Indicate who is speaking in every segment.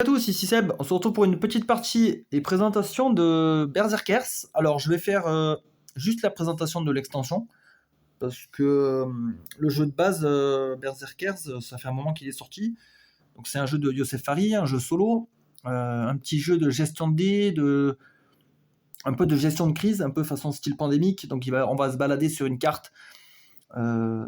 Speaker 1: À tous, ici Seb, on se retrouve pour une petite partie et présentation de Berserkers. Alors je vais faire juste la présentation de l'extension, parce que le jeu de base Berserkers, ça fait un moment qu'il est sorti. Donc c'est un jeu de Yosef Fares, un jeu solo, un petit jeu de gestion de dés, un peu de gestion de crise, un peu façon style pandémique. Donc on va se balader sur une carte,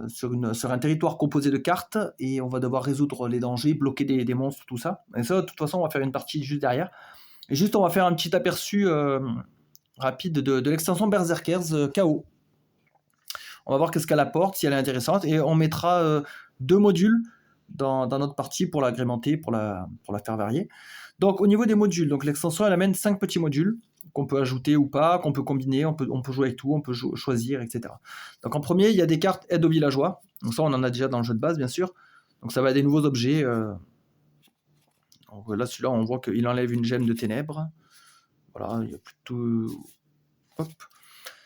Speaker 1: sur un territoire composé de cartes, et on va devoir résoudre les dangers, bloquer des monstres, tout ça. Et ça, de toute façon, on va faire une partie juste derrière. Et juste, on va faire un petit aperçu rapide de l'extension Berserkers KO. On va voir qu'est-ce qu'elle apporte, si elle est intéressante, et on mettra 2 modules dans notre partie pour l'agrémenter, pour la faire varier. Donc, au niveau des modules, donc l'extension, elle amène 5 petits modules qu'on peut ajouter ou pas, qu'on peut combiner, on peut jouer avec tout, on peut choisir, etc. Donc, en premier, il y a des cartes aide aux villageois. Donc ça, on en a déjà dans le jeu de base, bien sûr. Donc, ça va être des nouveaux objets. Donc, là, celui-là, on voit qu'il enlève une gemme de ténèbres. Voilà, il y a plutôt... Hop.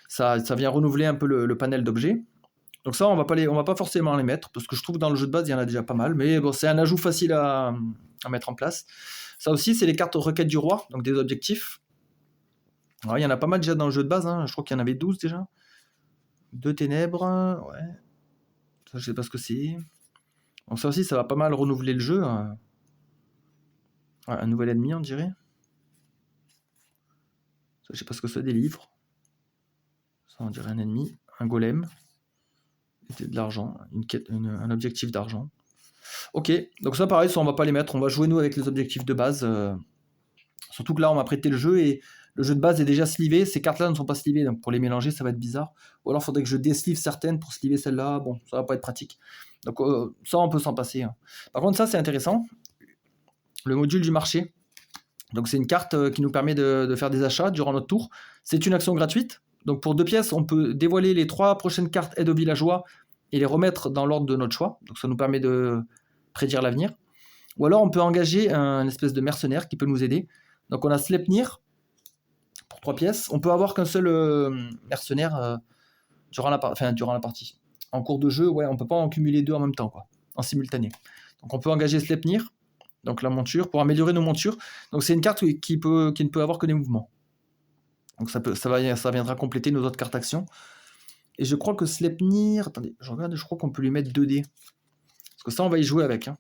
Speaker 1: Ça vient renouveler un peu le panel d'objets. Donc ça, on va pas forcément les mettre, parce que je trouve que dans le jeu de base, il y en a déjà pas mal. Mais bon, c'est un ajout facile à mettre en place. Ça aussi, c'est les cartes requêtes du roi, donc des objectifs. Alors, il y en a pas mal déjà dans le jeu de base, hein. Je crois qu'il y en avait 12 déjà. 2 ténèbres, ouais. Ça, je sais pas ce que c'est. Donc ça aussi, ça va pas mal renouveler le jeu. Ouais, un nouvel ennemi, on dirait. Ça, je sais pas ce que c'est, des livres. Ça, on dirait un ennemi. Un golem. Et de l'argent. Un objectif d'argent. Ok, donc ça pareil, ça on va pas les mettre. On va jouer nous avec les objectifs de base. Surtout que là, on m'a prêté le jeu et le jeu de base est déjà slivé. Ces cartes-là ne sont pas slivées, donc pour les mélanger, ça va être bizarre. Ou alors, il faudrait que je déslive certaines pour sliver celle-là. Bon, ça va pas être pratique. Donc ça, on peut s'en passer, hein. Par contre, ça, c'est intéressant. Le module du marché. Donc c'est une carte qui nous permet de faire des achats durant notre tour. C'est une action gratuite. Donc pour 2 pièces, on peut dévoiler les 3 prochaines cartes aide aux villageois et les remettre dans l'ordre de notre choix. Donc ça nous permet de prédire l'avenir. Ou alors on peut engager un espèce de mercenaire qui peut nous aider. Donc on a Sleipnir pour 3 pièces. On peut avoir qu'un seul mercenaire durant la partie. En cours de jeu, ouais, on peut pas en cumuler 2 en même temps, quoi, en simultané. Donc on peut engager Sleipnir, donc la monture, pour améliorer nos montures. Donc c'est une carte qui ne peut avoir que des mouvements. Donc ça viendra compléter nos autres cartes actions. Et je crois que Sleipnir... Attendez, je regarde, je crois qu'on peut lui mettre 2 dés. Parce que ça, on va y jouer avec, hein.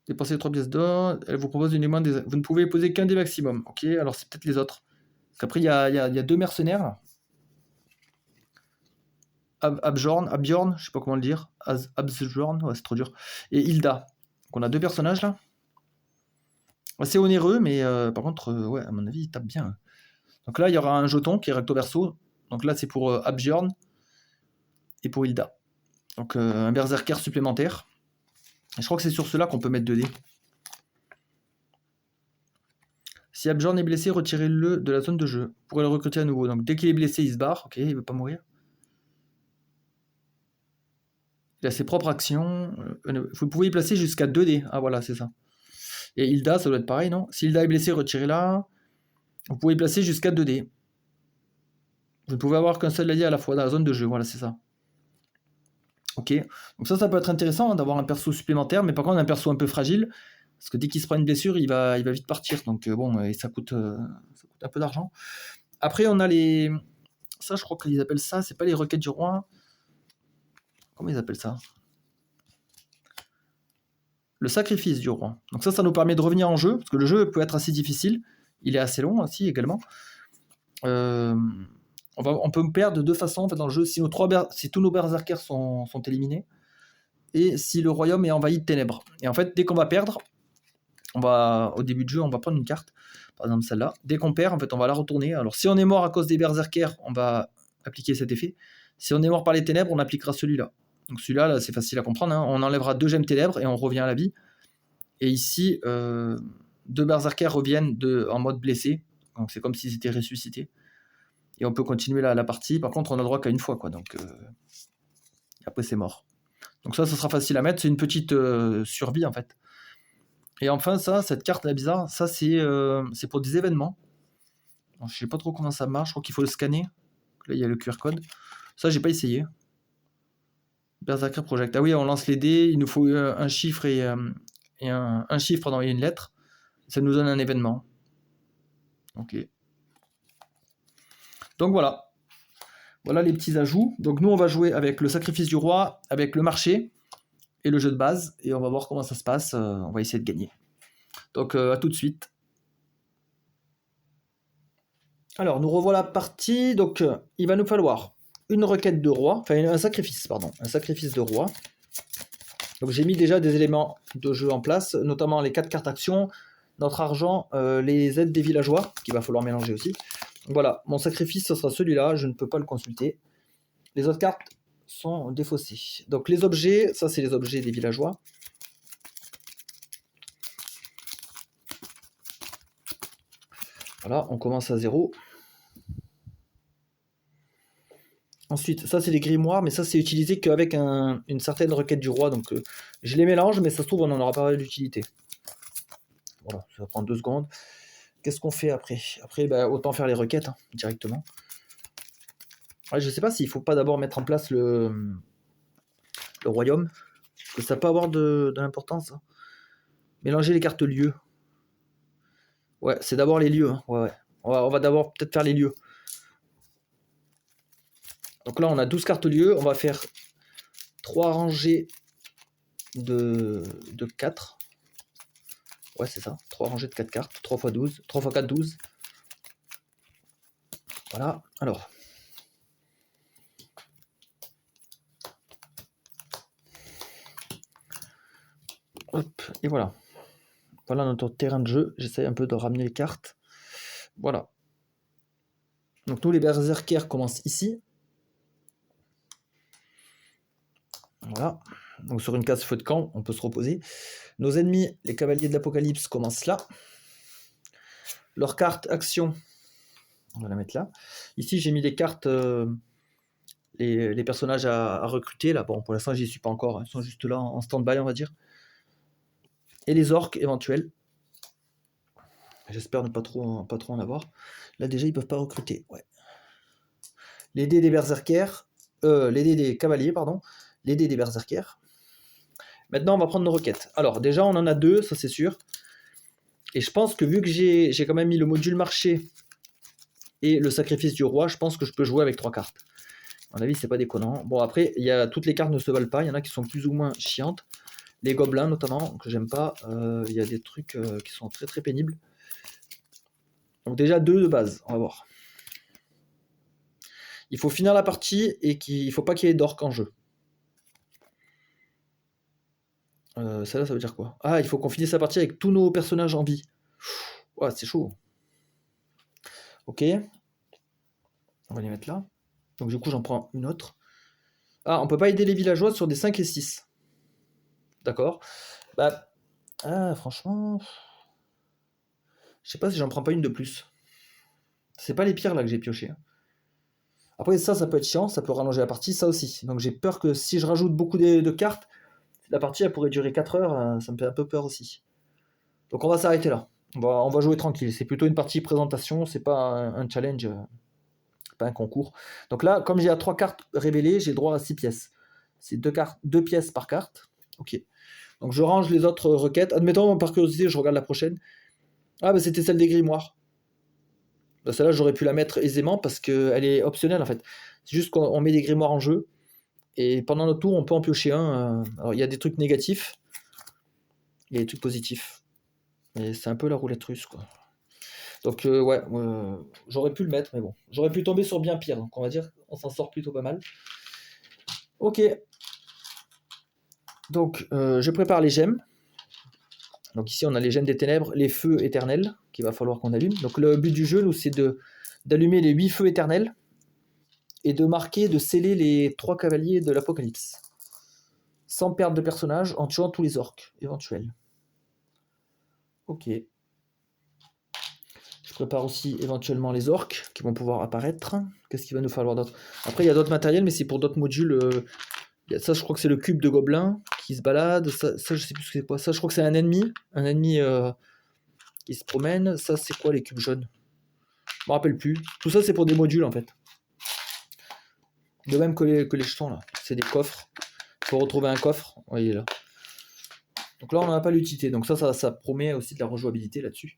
Speaker 1: Dépensez 3 pièces d'or. Elle vous propose une demande. Vous ne pouvez poser qu'un dé maximum. Ok, alors c'est peut-être les autres. Parce qu'après, il y a 2 mercenaires, là. Abjorn, je sais pas comment le dire. Abjorn, ouais, c'est trop dur. Et Hilda. Donc on a 2 personnages, là. Assez onéreux, mais par contre, ouais, à mon avis, il tape bien. Donc là, il y aura un jeton qui est recto verso. Donc là, c'est pour Abjorn et pour Hilda. Donc un berserker supplémentaire. Et je crois que c'est sur cela qu'on peut mettre 2 dés. Si Abjorn est blessé, retirez-le de la zone de jeu. Vous pourrez le recruter à nouveau. Donc dès qu'il est blessé, il se barre. Ok, il veut pas mourir. Il a ses propres actions. Vous pouvez y placer jusqu'à 2 dés. Ah voilà, c'est ça. Et Hilda, ça doit être pareil, non? Si Hilda est blessé, retirez-la. Vous pouvez y placer jusqu'à 2 dés. Vous ne pouvez avoir qu'un seul allié à la fois dans la zone de jeu. Voilà, c'est ça. Ok, donc ça peut être intéressant, hein, d'avoir un perso supplémentaire, mais par contre un perso un peu fragile, parce que dès qu'il se prend une blessure, il va vite partir, donc bon, et ça coûte un peu d'argent. Après, on a les... Ça, je crois qu'ils appellent ça, c'est pas les requêtes du roi. Comment ils appellent ça? Le sacrifice du roi. Donc ça nous permet de revenir en jeu, parce que le jeu peut être assez difficile, il est assez long aussi également. On peut perdre de 2 façons en fait, dans le jeu, si tous nos berserkers sont éliminés, et si le royaume est envahi de ténèbres. Et en fait, dès qu'on va perdre, au début de jeu, on va prendre une carte, par exemple celle-là. Dès qu'on perd, en fait, on va la retourner. Alors, si on est mort à cause des berserkers, on va appliquer cet effet. Si on est mort par les ténèbres, on appliquera celui-là. Donc celui-là, là, c'est facile à comprendre, hein. On enlèvera 2 gemmes ténèbres et on revient à la vie. Et ici, 2 berserkers reviennent en mode blessé. Donc c'est comme s'ils étaient ressuscités. Et on peut continuer la partie. Par contre, on a droit qu'à une fois, quoi. Donc après, c'est mort. Donc ça sera facile à mettre. C'est une petite survie, en fait. Et enfin, cette carte là bizarre, ça c'est pour des événements. Alors, je sais pas trop comment ça marche, je crois qu'il faut le scanner. Là, il y a le QR code. Ça, j'ai pas essayé. Berserker Project. Ah oui, on lance les dés, il nous faut un chiffre et et un chiffre dans une lettre. Ça nous donne un événement. Ok. Donc voilà. Voilà les petits ajouts. Donc nous, on va jouer avec le sacrifice du roi, avec le marché et le jeu de base. Et on va voir comment ça se passe. On va essayer de gagner. Donc à tout de suite. Alors, nous revoilà partis. Donc, il va nous falloir une requête de roi. Enfin, un sacrifice, pardon. Un sacrifice de roi. Donc, j'ai mis déjà des éléments de jeu en place, notamment les 4 cartes actions, notre argent, les aides des villageois, qu'il va falloir mélanger aussi. Donc, voilà, mon sacrifice, ce sera celui-là. Je ne peux pas le consulter. Les autres cartes sont défaussées. Donc, les objets, ça, c'est les objets des villageois. Voilà, on commence à 0. Ensuite, ça c'est les grimoires, mais ça c'est utilisé qu'avec une certaine requête du roi. Donc je les mélange, mais ça se trouve on n'en aura pas d'utilité. Voilà, ça va prendre 2 secondes. Qu'est-ce qu'on fait après? Après, bah, autant faire les requêtes directement. Ouais, je sais pas s'il faut pas d'abord mettre en place le royaume. Parce que ça peut avoir de l'importance. Mélanger les cartes lieux. Ouais, c'est d'abord les lieux. Ouais. On va d'abord peut-être faire les lieux. Donc là, on a 12 cartes lieux. On va faire 3 rangées de 4. Ouais, c'est ça. 3 rangées de 4 cartes. 3 x 12. 3 x 4, 12. Voilà. Alors. Hop. Et voilà. Voilà notre terrain de jeu. J'essaie un peu de ramener les cartes. Voilà. Donc nous, les berserkers commencent ici. Voilà. Donc sur une case feu de camp, on peut se reposer. Nos ennemis, les cavaliers de l'Apocalypse, commencent là. Leur carte action, on va la mettre là. Ici, j'ai mis les cartes, les personnages à recruter. Là, bon, pour l'instant, j'y suis pas encore. Ils sont juste là en stand-by, on va dire. Et les orques éventuels. J'espère ne pas trop en avoir. Là, déjà, ils peuvent pas recruter. Ouais. Les dés des berserkers. Les dés des cavaliers, pardon. Les dés des berserkers. Maintenant, on va prendre nos requêtes. Alors, déjà, on en a 2, ça c'est sûr. Et je pense que vu que j'ai quand même mis le module marché et le sacrifice du roi, je pense que je peux jouer avec 3 cartes. À mon avis, c'est pas déconnant. Bon, après, toutes les cartes ne se valent pas. Il y en a qui sont plus ou moins chiantes. Les gobelins, notamment, que j'aime pas. Il y a des trucs qui sont très très pénibles. Donc déjà 2 de base, on va voir. Il faut finir la partie et il faut pas qu'il y ait d'orques en jeu. Celle-là, ça veut dire quoi? Ah, il faut qu'on finisse la partie avec tous nos personnages en vie. Ouais, c'est chaud. Ok. On va les mettre là. Donc du coup, j'en prends une autre. Ah, on peut pas aider les villageois sur des 5 et 6. D'accord. Bah, franchement... Je sais pas si j'en prends pas une de plus. C'est pas les pires là que j'ai pioché. Après, ça peut être chiant, ça peut rallonger la partie, ça aussi. Donc j'ai peur que si je rajoute beaucoup de cartes, la partie elle pourrait durer 4 heures, ça me fait un peu peur aussi. Donc on va s'arrêter là. On va jouer tranquille. C'est plutôt une partie présentation, c'est pas un challenge, pas un concours. Donc là, comme j'ai 3 cartes révélées, j'ai droit à 6 pièces. C'est 2 pièces par carte. Ok. Donc je range les autres requêtes. Admettons, par curiosité, je regarde la prochaine. Ah, bah c'était celle des grimoires. Bah, celle-là, j'aurais pu la mettre aisément parce qu'elle est optionnelle en fait. C'est juste qu'on met des grimoires en jeu. Et pendant notre tour, on peut en piocher un. Alors, il y a des trucs négatifs. Il y a des trucs positifs. Et c'est un peu la roulette russe, quoi. Donc, ouais, j'aurais pu le mettre, mais bon. J'aurais pu tomber sur bien pire. Donc, on va dire qu'on s'en sort plutôt pas mal. Ok. Donc, je prépare les gemmes. Donc, ici, on a les gemmes des ténèbres, les feux éternels qu'il va falloir qu'on allume. Donc, le but du jeu, nous, c'est d'allumer les 8 feux éternels et de marquer, de sceller les 3 cavaliers de l'Apocalypse. Sans perdre de personnage, en tuant tous les orques éventuels. Ok. Je prépare aussi éventuellement les orques qui vont pouvoir apparaître. Qu'est-ce qu'il va nous falloir d'autre? Après, il y a d'autres matériels, mais c'est pour d'autres modules. Ça, je crois que c'est le cube de gobelin qui se balade. Ça, je sais plus ce que c'est quoi. Ça, je crois que c'est un ennemi. Un ennemi qui se promène. Ça, c'est quoi les cubes jaunes? Je me rappelle plus. Tout ça, c'est pour des modules en fait. De même que les jetons là. C'est des coffres. Il faut retrouver un coffre. Ouais, il est là. Donc là, on n'en a pas l'utilité. Donc ça promet aussi de la rejouabilité là-dessus.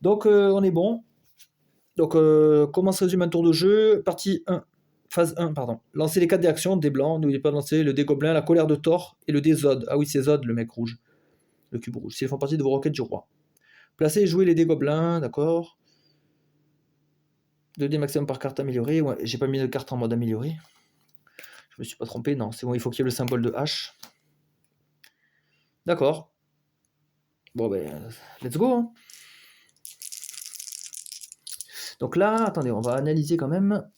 Speaker 1: Donc on est bon. Donc comment se résume un tour de jeu? Partie 1. Phase 1, pardon. Lancer les 4 dés actions, dés blancs, n'oubliez pas de lancer le dé gobelin, la colère de Thor et le dé Zod. Ah oui, c'est Zod, le mec rouge. Le cube rouge. S'ils font partie de vos requêtes du roi. Placez et jouez les dés gobelins, d'accord. 2 dés maximum par carte améliorée. Ouais, j'ai pas mis de carte en mode amélioré. Je me suis pas trompé, non, c'est bon, il faut qu'il y ait le symbole de H. D'accord. Bon ben, let's go. Hein. Donc là, attendez, on va analyser quand même.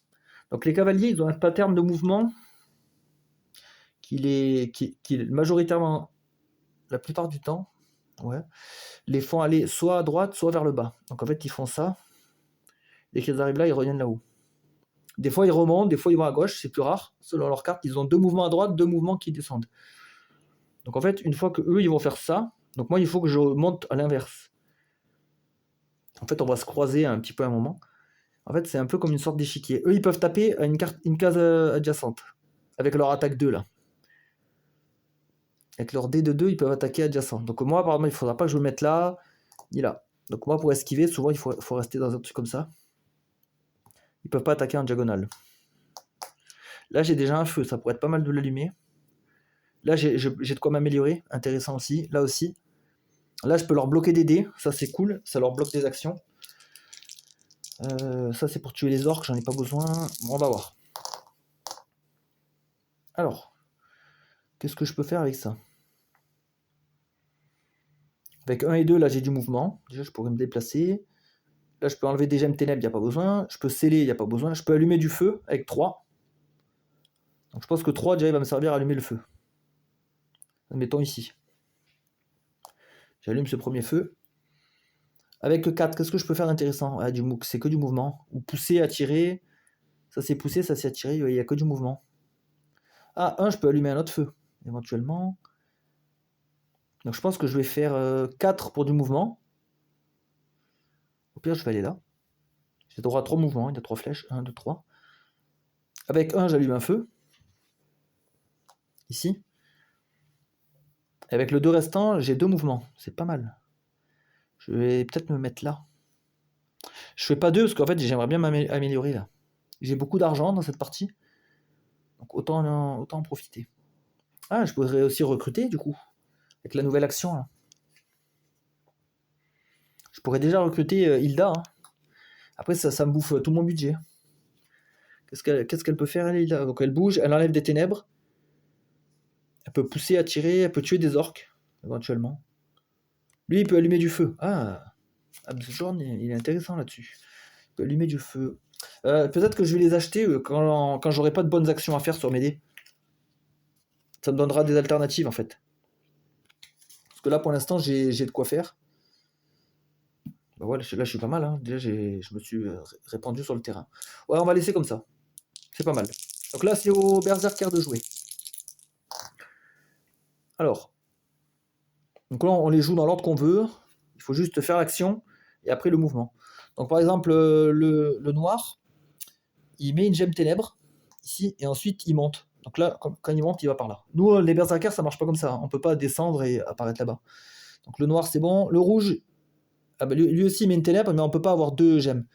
Speaker 1: Donc les cavaliers, ils ont un pattern de mouvement qui est majoritairement, la plupart du temps, ouais, les font aller soit à droite, soit vers le bas. Donc en fait, ils font ça. Dès qu'ils arrivent là, ils reviennent là-haut. Des fois, ils remontent, des fois, ils vont à gauche, c'est plus rare. Selon leur carte, ils ont 2 mouvements à droite, 2 mouvements qui descendent. Donc en fait, une fois que eux, ils vont faire ça, donc moi, il faut que je monte à l'inverse. En fait, on va se croiser un petit peu à un moment. En fait, c'est un peu comme une sorte d'échiquier. Eux, ils peuvent taper à une case adjacente. Avec leur attaque 2, là. Avec leur dé de 2, ils peuvent attaquer adjacent. Donc moi, apparemment, il ne faudra pas que je me mette là, ni là. Donc moi, pour esquiver, souvent, il faut rester dans un truc comme ça. Ils ne peuvent pas attaquer en diagonale. Là, j'ai déjà un feu. Ça pourrait être pas mal de l'allumer. Là, j'ai de quoi m'améliorer. Intéressant aussi. Là aussi. Là, je peux leur bloquer des dés. Ça, c'est cool. Ça leur bloque des actions. Ça, c'est pour tuer les orques. J'en ai pas besoin. Bon, on va voir. Alors, qu'est-ce que je peux faire avec ça? Avec 1 et 2, là, j'ai du mouvement. Déjà, je pourrais me déplacer. Là, je peux enlever des gemmes ténèbres, il n'y a pas besoin. Je peux sceller, il n'y a pas besoin. Je peux allumer du feu avec 3. Donc, je pense que 3, déjà, il va me servir à allumer le feu. Admettons ici. J'allume ce premier feu. Avec 4, qu'est-ce que je peux faire d'intéressant? Ah, c'est que du mouvement. Ou pousser, attirer. Ça, c'est pousser, ça, c'est attirer. Il n'y a que du mouvement. Ah, 1, je peux allumer un autre feu, éventuellement. Donc, je pense que je vais faire 4 pour du mouvement. Au pire, je vais aller là. J'ai droit à 3 mouvements. Il y a 3 flèches. 1, 2, 3. Avec 1, j'allume un feu. Ici. Et avec le 2 restant, j'ai 2 mouvements. C'est pas mal. Je vais peut-être me mettre là. Je fais pas 2 parce qu'en fait, j'aimerais bien m'améliorer là. J'ai beaucoup d'argent dans cette partie. Donc autant en profiter. Ah, je pourrais aussi recruter du coup. Avec la nouvelle action là. Je pourrais déjà recruter Hilda. Hein. Après, ça me bouffe tout mon budget. Qu'est-ce qu'elle peut faire, elle, Hilda? Donc elle bouge, elle enlève des ténèbres. Elle peut pousser, attirer, elle peut tuer des orques, éventuellement. Lui, il peut allumer du feu. Ah, Abzorn, il est intéressant là-dessus. Il peut allumer du feu. Peut-être que je vais les acheter quand j'aurai pas de bonnes actions à faire sur mes dés. Ça me donnera des alternatives en fait. Parce que là, pour l'instant, j'ai de quoi faire. Bah ouais, là, je suis pas mal. Hein. Déjà, je me suis répandu sur le terrain. Ouais, on va laisser comme ça. C'est pas mal. Donc là, c'est au berserker de jouer. Alors, donc là, on les joue dans l'ordre qu'on veut. Il faut juste faire l'action et après le mouvement. Donc par exemple, le noir, il met une gemme ténèbres ici et ensuite il monte. Donc là, quand il monte, il va par là. Nous, les berserkers, ça marche pas comme ça. Hein. On peut pas descendre et apparaître là-bas. Donc le noir, c'est bon. Le rouge, ah bah, lui aussi, il met une ténèbre, mais on peut pas avoir 2 gemmes.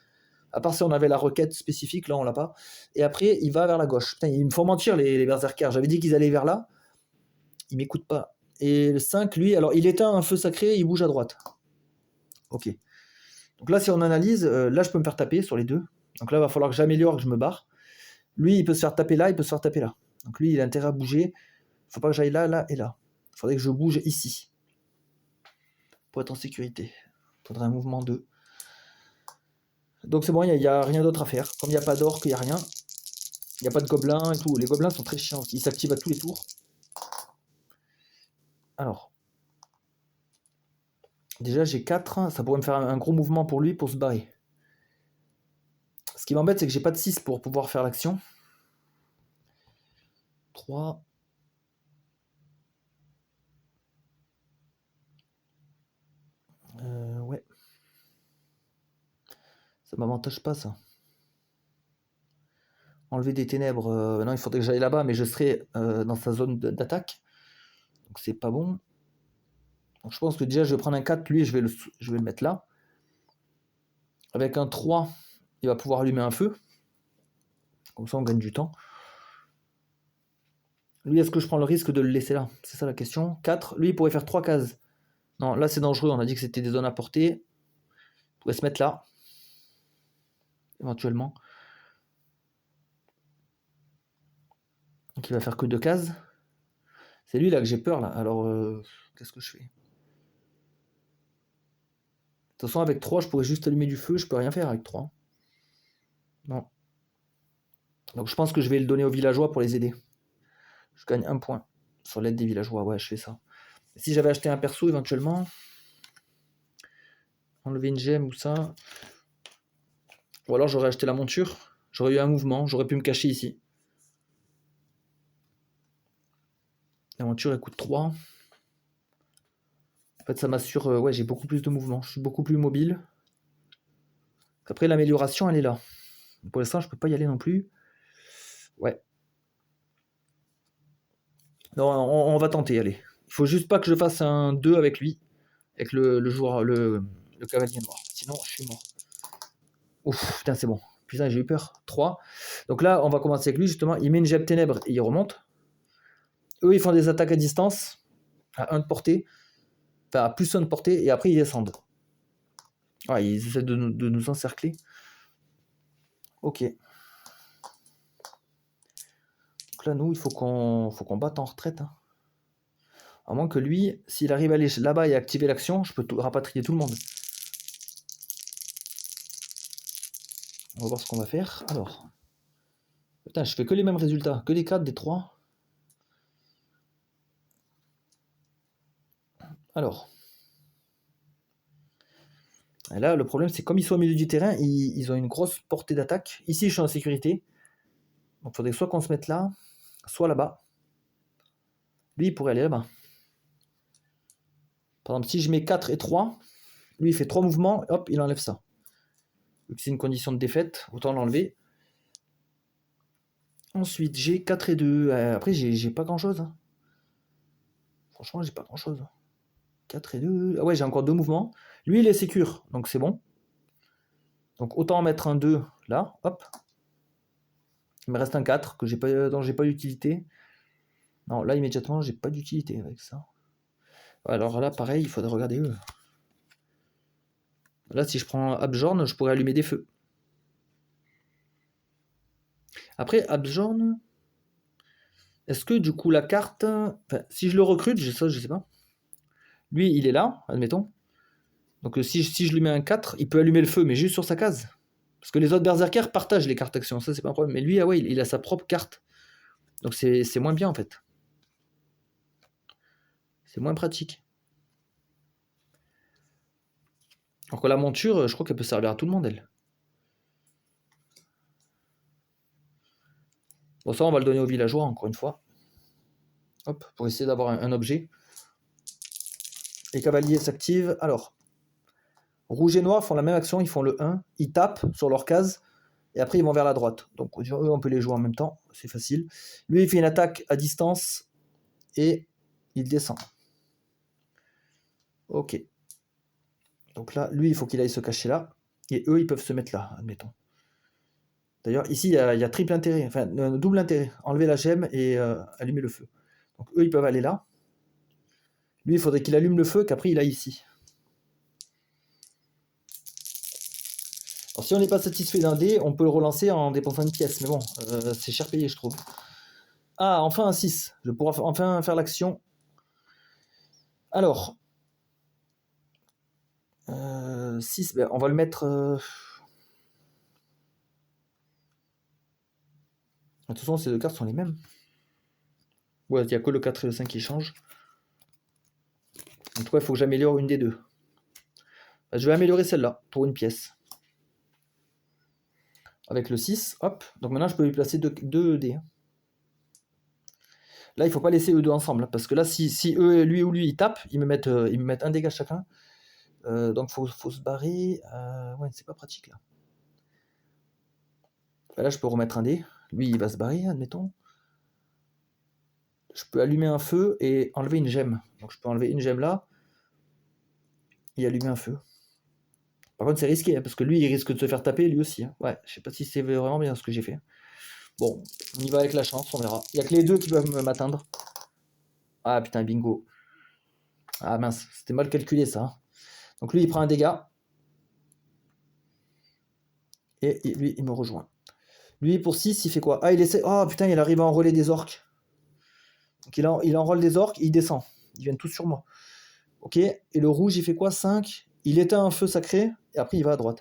Speaker 1: À part si on avait la requête spécifique, là on l'a pas. Et après, il va vers la gauche. Putain, ils me font mentir les berserkers. J'avais dit qu'ils allaient vers là. Ils m'écoutent pas. Et le 5, lui, alors il éteint un feu sacré, il bouge à droite. Ok. Donc là, si on analyse, là je peux me faire taper sur les deux. Donc là, il va falloir que j'améliore, que je me barre. Lui, il peut se faire taper là, il peut se faire taper là. Donc lui, il a intérêt à bouger. Il faut pas que j'aille là, là et là. Il faudrait que je bouge ici. Pour être en sécurité. Il faudrait un mouvement 2. Donc c'est bon, il n'y a rien d'autre à faire. Comme il n'y a pas d'orque, il n'y a rien. Il n'y a pas de gobelins et tout. Les gobelins sont très chiants. Ils s'activent à tous les tours. Alors. Déjà, j'ai 4. Ça pourrait me faire un gros mouvement pour lui pour se barrer. Ce qui m'embête, c'est que j'ai pas de 6 pour pouvoir faire l'action. 3. Ouais. Ça m'avantage pas, ça. Enlever des ténèbres. Non, il faudrait que j'aille là-bas, mais je serai dans sa zone d'attaque. Donc c'est pas bon. Donc je pense que déjà je vais prendre un 4, lui je vais le mettre là. Avec un 3, il va pouvoir allumer un feu. Comme ça on gagne du temps. Lui, est-ce que je prends le risque de le laisser là? C'est ça la question. 4, lui il pourrait faire 3 cases. Non, là c'est dangereux, on a dit que c'était des zones à portée. Il pourrait se mettre là. Éventuellement. Donc il va faire que 2 cases. C'est lui là que j'ai peur là. Alors qu'est-ce que je fais? De toute façon avec 3 je pourrais juste allumer du feu. Je peux rien faire avec 3. Non. Donc je pense que je vais le donner aux villageois pour les aider. Je gagne 1 point sur l'aide des villageois. Ouais, je fais ça. Si j'avais acheté un perso éventuellement, enlever une gemme ou ça, ou alors j'aurais acheté la monture, j'aurais eu un mouvement, j'aurais pu me cacher ici. La monture elle coûte 3. En fait ça m'assure, ouais j'ai beaucoup plus de mouvement, je suis beaucoup plus mobile. Après l'amélioration elle est là. Pour l'instant je peux pas y aller non plus. Ouais. Non, on va tenter, allez. Il faut juste pas que je fasse un 2 avec lui, avec le joueur, le cavalier noir. Sinon je suis mort. Ouf, putain c'est bon. Putain j'ai eu peur. 3. Donc là on va commencer avec lui justement. Il met une gemme ténèbres et il remonte. Eux, ils font des attaques à distance, à 1 de portée, enfin à plus 1 de portée, et après ils descendent. Ah, ils essaient de nous encercler. Ok. Donc là, nous, il faut qu'on batte en retraite. Hein. À moins que lui, s'il arrive à aller là-bas et activer l'action, je peux rapatrier tout le monde. On va voir ce qu'on va faire. Alors. Putain, je fais que les mêmes résultats, que les 4 des 3. Alors. Et là, le problème, c'est comme ils sont au milieu du terrain, ils ont une grosse portée d'attaque. Ici, je suis en sécurité. Donc, il faudrait soit qu'on se mette là, soit là-bas. Lui, il pourrait aller là-bas. Par exemple, si je mets 4 et 3, lui, il fait 3 mouvements, hop, il enlève ça. Vu que c'est une condition de défaite, autant l'enlever. Ensuite, j'ai 4 et 2. Après, j'ai pas grand-chose. Hein. Franchement, j'ai pas grand-chose. 4 et 2. Ah ouais, j'ai encore 2 mouvements. Lui, il est sécure, donc c'est bon. Donc autant en mettre un 2 là, hop. Il me reste un 4 que dont j'ai pas d'utilité. Non, là, immédiatement, j'ai pas d'utilité avec ça. Alors là, pareil, il faudrait regarder eux. Là, si je prends Abjorn, je pourrais allumer des feux. Après, Abjorn, est-ce que du coup la carte... Enfin, si je le recrute, ça, je sais pas. Lui, il est là, admettons. Donc si je lui mets un 4, il peut allumer le feu, mais juste sur sa case. Parce que les autres berserkers partagent les cartes actions, ça c'est pas un problème. Mais lui, ah ouais, il a sa propre carte. Donc c'est moins bien en fait. C'est moins pratique. Alors que la monture, je crois qu'elle peut servir à tout le monde, elle. Bon, ça, on va le donner aux villageois, encore une fois. Hop, pour essayer d'avoir un objet. Les cavaliers s'activent. Alors, rouge et noir font la même action, ils font le 1. Ils tapent sur leur case. Et après, ils vont vers la droite. Donc, eux, on peut les jouer en même temps. C'est facile. Lui, il fait une attaque à distance. Et il descend. Ok. Donc là, lui, il faut qu'il aille se cacher là. Et eux, ils peuvent se mettre là, admettons. D'ailleurs, ici, il y a triple intérêt. Enfin, double intérêt. Enlever la gemme et allumer le feu. Donc eux, ils peuvent aller là. Lui, il faudrait qu'il allume le feu, qu'après, il aille ici. Alors, si on n'est pas satisfait d'un dé, on peut le relancer en dépensant une pièce. Mais bon, c'est cher payé, je trouve. Ah, enfin un 6. Je pourrai enfin faire l'action. Alors. 6, ben, on va le mettre... De toute façon, ces deux cartes sont les mêmes. Ouais, il n'y a que le 4 et le 5 qui changent. En tout cas, il faut que j'améliore une des deux. Je vais améliorer celle-là, pour une pièce. Avec le 6, hop. Donc maintenant, je peux lui placer 2 dés. Là, il ne faut pas laisser eux deux ensemble. Parce que là, si eux, lui ou lui, ils tapent, ils me mettent un dégât chacun. Donc, faut se barrer. Ouais, c'est pas pratique, là. Là, je peux remettre un dé. Lui, il va se barrer, admettons. Je peux allumer un feu et enlever une gemme. Donc, je peux enlever une gemme là. et allumer un feu. Par contre, c'est risqué, hein, parce que lui, il risque de se faire taper, lui aussi. Hein. Ouais, je sais pas si c'est vraiment bien ce que j'ai fait. Bon, on y va avec la chance, on verra. Il y a que les deux qui peuvent m'atteindre. Ah putain, bingo. Ah mince, c'était mal calculé ça. Hein. Donc lui, il prend un dégât. Et lui, il me rejoint. Lui, pour 6, il fait quoi? Ah, il essaie. Oh putain, il arrive à enrôler des orques. Donc il enrôle des orques, il descend. Ils viennent tous sur moi. Ok, et le rouge, il fait quoi? 5. Il éteint un feu sacré, et après, il va à droite.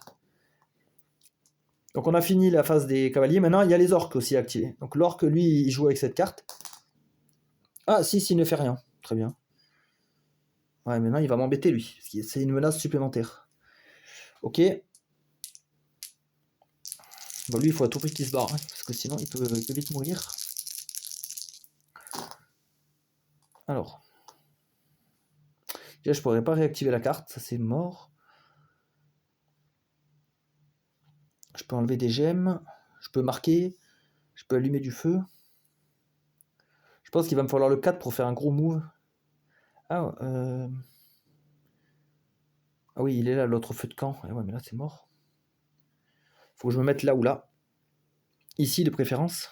Speaker 1: Donc on a fini la phase des cavaliers. Maintenant, il y a les orques aussi activés. Donc l'orque, lui, il joue avec cette carte. Ah, 6, il ne fait rien. Très bien. Ouais, maintenant, il va m'embêter, lui. Parce que c'est une menace supplémentaire. Ok. Bon, lui, il faut à tout prix qu'il se barre. Hein, parce que sinon, il peut vite mourir. Alors. Déjà, je pourrais pas réactiver la carte. Ça, c'est mort. Je peux enlever des gemmes. Je peux marquer. Je peux allumer du feu. Je pense qu'il va me falloir le 4 pour faire un gros move. Ah, ah oui, il est là, l'autre feu de camp. Ah ouais, mais là, c'est mort. Faut que je me mette là ou là. Ici, de préférence.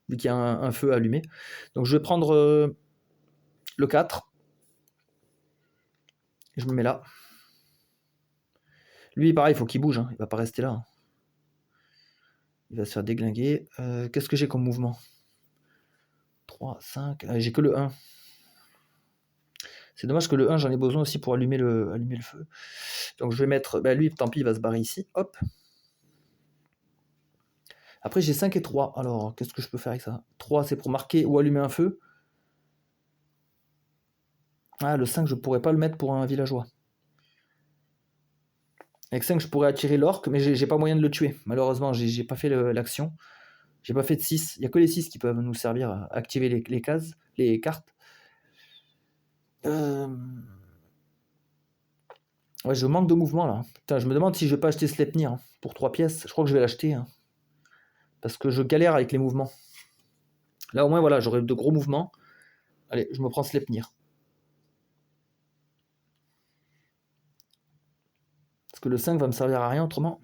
Speaker 1: Vu qu'il y a un feu allumé. Donc, je vais prendre le 4. Et je me mets là. Lui, pareil, il faut qu'il bouge. Hein. Il va pas rester là. Hein. Il va se faire déglinguer. Qu'est-ce que j'ai comme mouvement? 3, 5. J'ai que le 1. C'est dommage que le 1, j'en ai besoin aussi pour allumer le feu. Donc je vais mettre... Bah lui, tant pis, il va se barrer ici. Hop. Après, j'ai 5 et 3. Alors, qu'est-ce que je peux faire avec ça? 3, c'est pour marquer ou allumer un feu. Ah, le 5, je pourrais pas le mettre pour un villageois. Avec 5, je pourrais attirer l'orque, mais j'ai pas moyen de le tuer. Malheureusement, j'ai pas fait l'action. J'ai pas fait de 6. Il n'y a que les 6 qui peuvent nous servir à activer les cases, les cartes. Ouais, je manque de mouvement là. Putain, je me demande si je vais pas acheter Sleipnir hein, pour 3 pièces. Je crois que je vais l'acheter. Hein, parce que je galère avec les mouvements. Là au moins voilà, j'aurai de gros mouvements. Allez, je me prends Sleipnir. Parce que le 5 va me servir à rien autrement.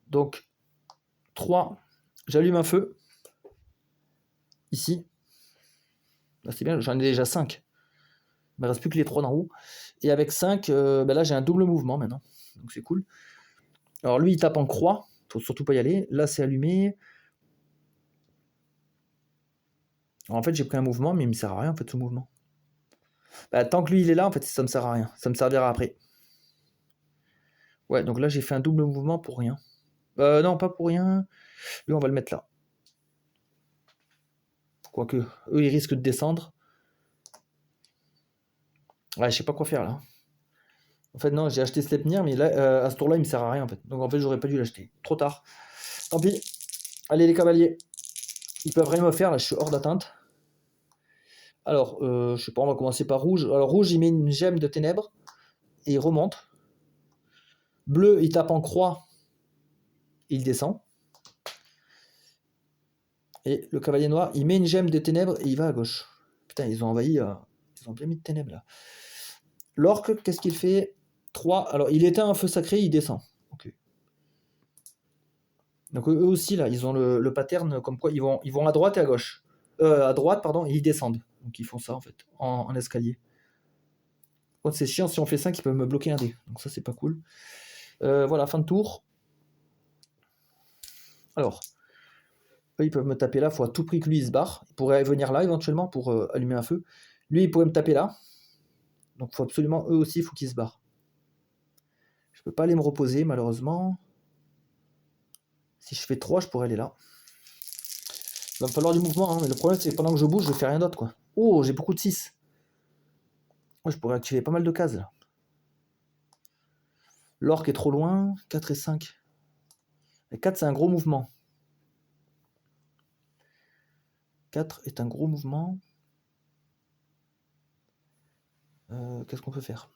Speaker 1: Donc 3, j'allume un feu. Ici. Là, c'est bien, j'en ai déjà 5. Il me reste plus que les 3 d'en haut. Et avec 5, ben là j'ai un double mouvement maintenant. Donc c'est cool. Alors lui il tape en croix. Faut surtout pas y aller. Là c'est allumé. Alors, en fait j'ai pris un mouvement mais il me sert à rien en fait ce mouvement. Bah, tant que lui il est là en fait ça me sert à rien. Ça me servira après. Ouais donc là j'ai fait un double mouvement pour rien. Non pas pour rien. Lui on va le mettre là. Quoique eux ils risquent de descendre. Ouais je sais pas quoi faire là. En fait non j'ai acheté Sleipnir mais là à ce tour là il me sert à rien en fait. Donc en fait j'aurais pas dû l'acheter. Trop tard. Tant pis. Allez les cavaliers. Ils peuvent rien me faire là je suis hors d'atteinte. Alors, je sais pas, on va commencer par rouge. Alors, rouge, il met une gemme de ténèbres et il remonte. Bleu, il tape en croix, il descend. Et le cavalier noir, il met une gemme de ténèbres et il va à gauche. Putain, ils ont envahi, ils ont bien mis de ténèbres là. L'orque, qu'est-ce qu'il fait? 3. Alors, il éteint un feu sacré, il descend. Ok. Donc, eux aussi, là, ils ont le pattern comme quoi ils vont à droite et à gauche. À droite, pardon, et ils descendent. Donc, ils font ça en fait, en escalier. Contre, c'est chiant, si on fait 5, ils peuvent me bloquer un dé. Donc, ça, c'est pas cool. Voilà, fin de tour. Alors, eux, ils peuvent me taper là, il faut à tout prix que lui il se barre. Il pourrait venir là éventuellement pour allumer un feu. Lui, il pourrait me taper là. Donc, il faut absolument, eux aussi, il faut qu'ils se barrent. Je peux pas aller me reposer, malheureusement. Si je fais 3, je pourrais aller là. Il va me falloir du mouvement, hein, mais le problème, c'est que pendant que je bouge, je fais rien d'autre, quoi. Oh, j'ai beaucoup de 6. Ouais, je pourrais activer pas mal de cases, là. L'orque est trop loin. 4 et 5. Et 4, c'est un gros mouvement. 4 est un gros mouvement. Qu'est-ce qu'on peut faire?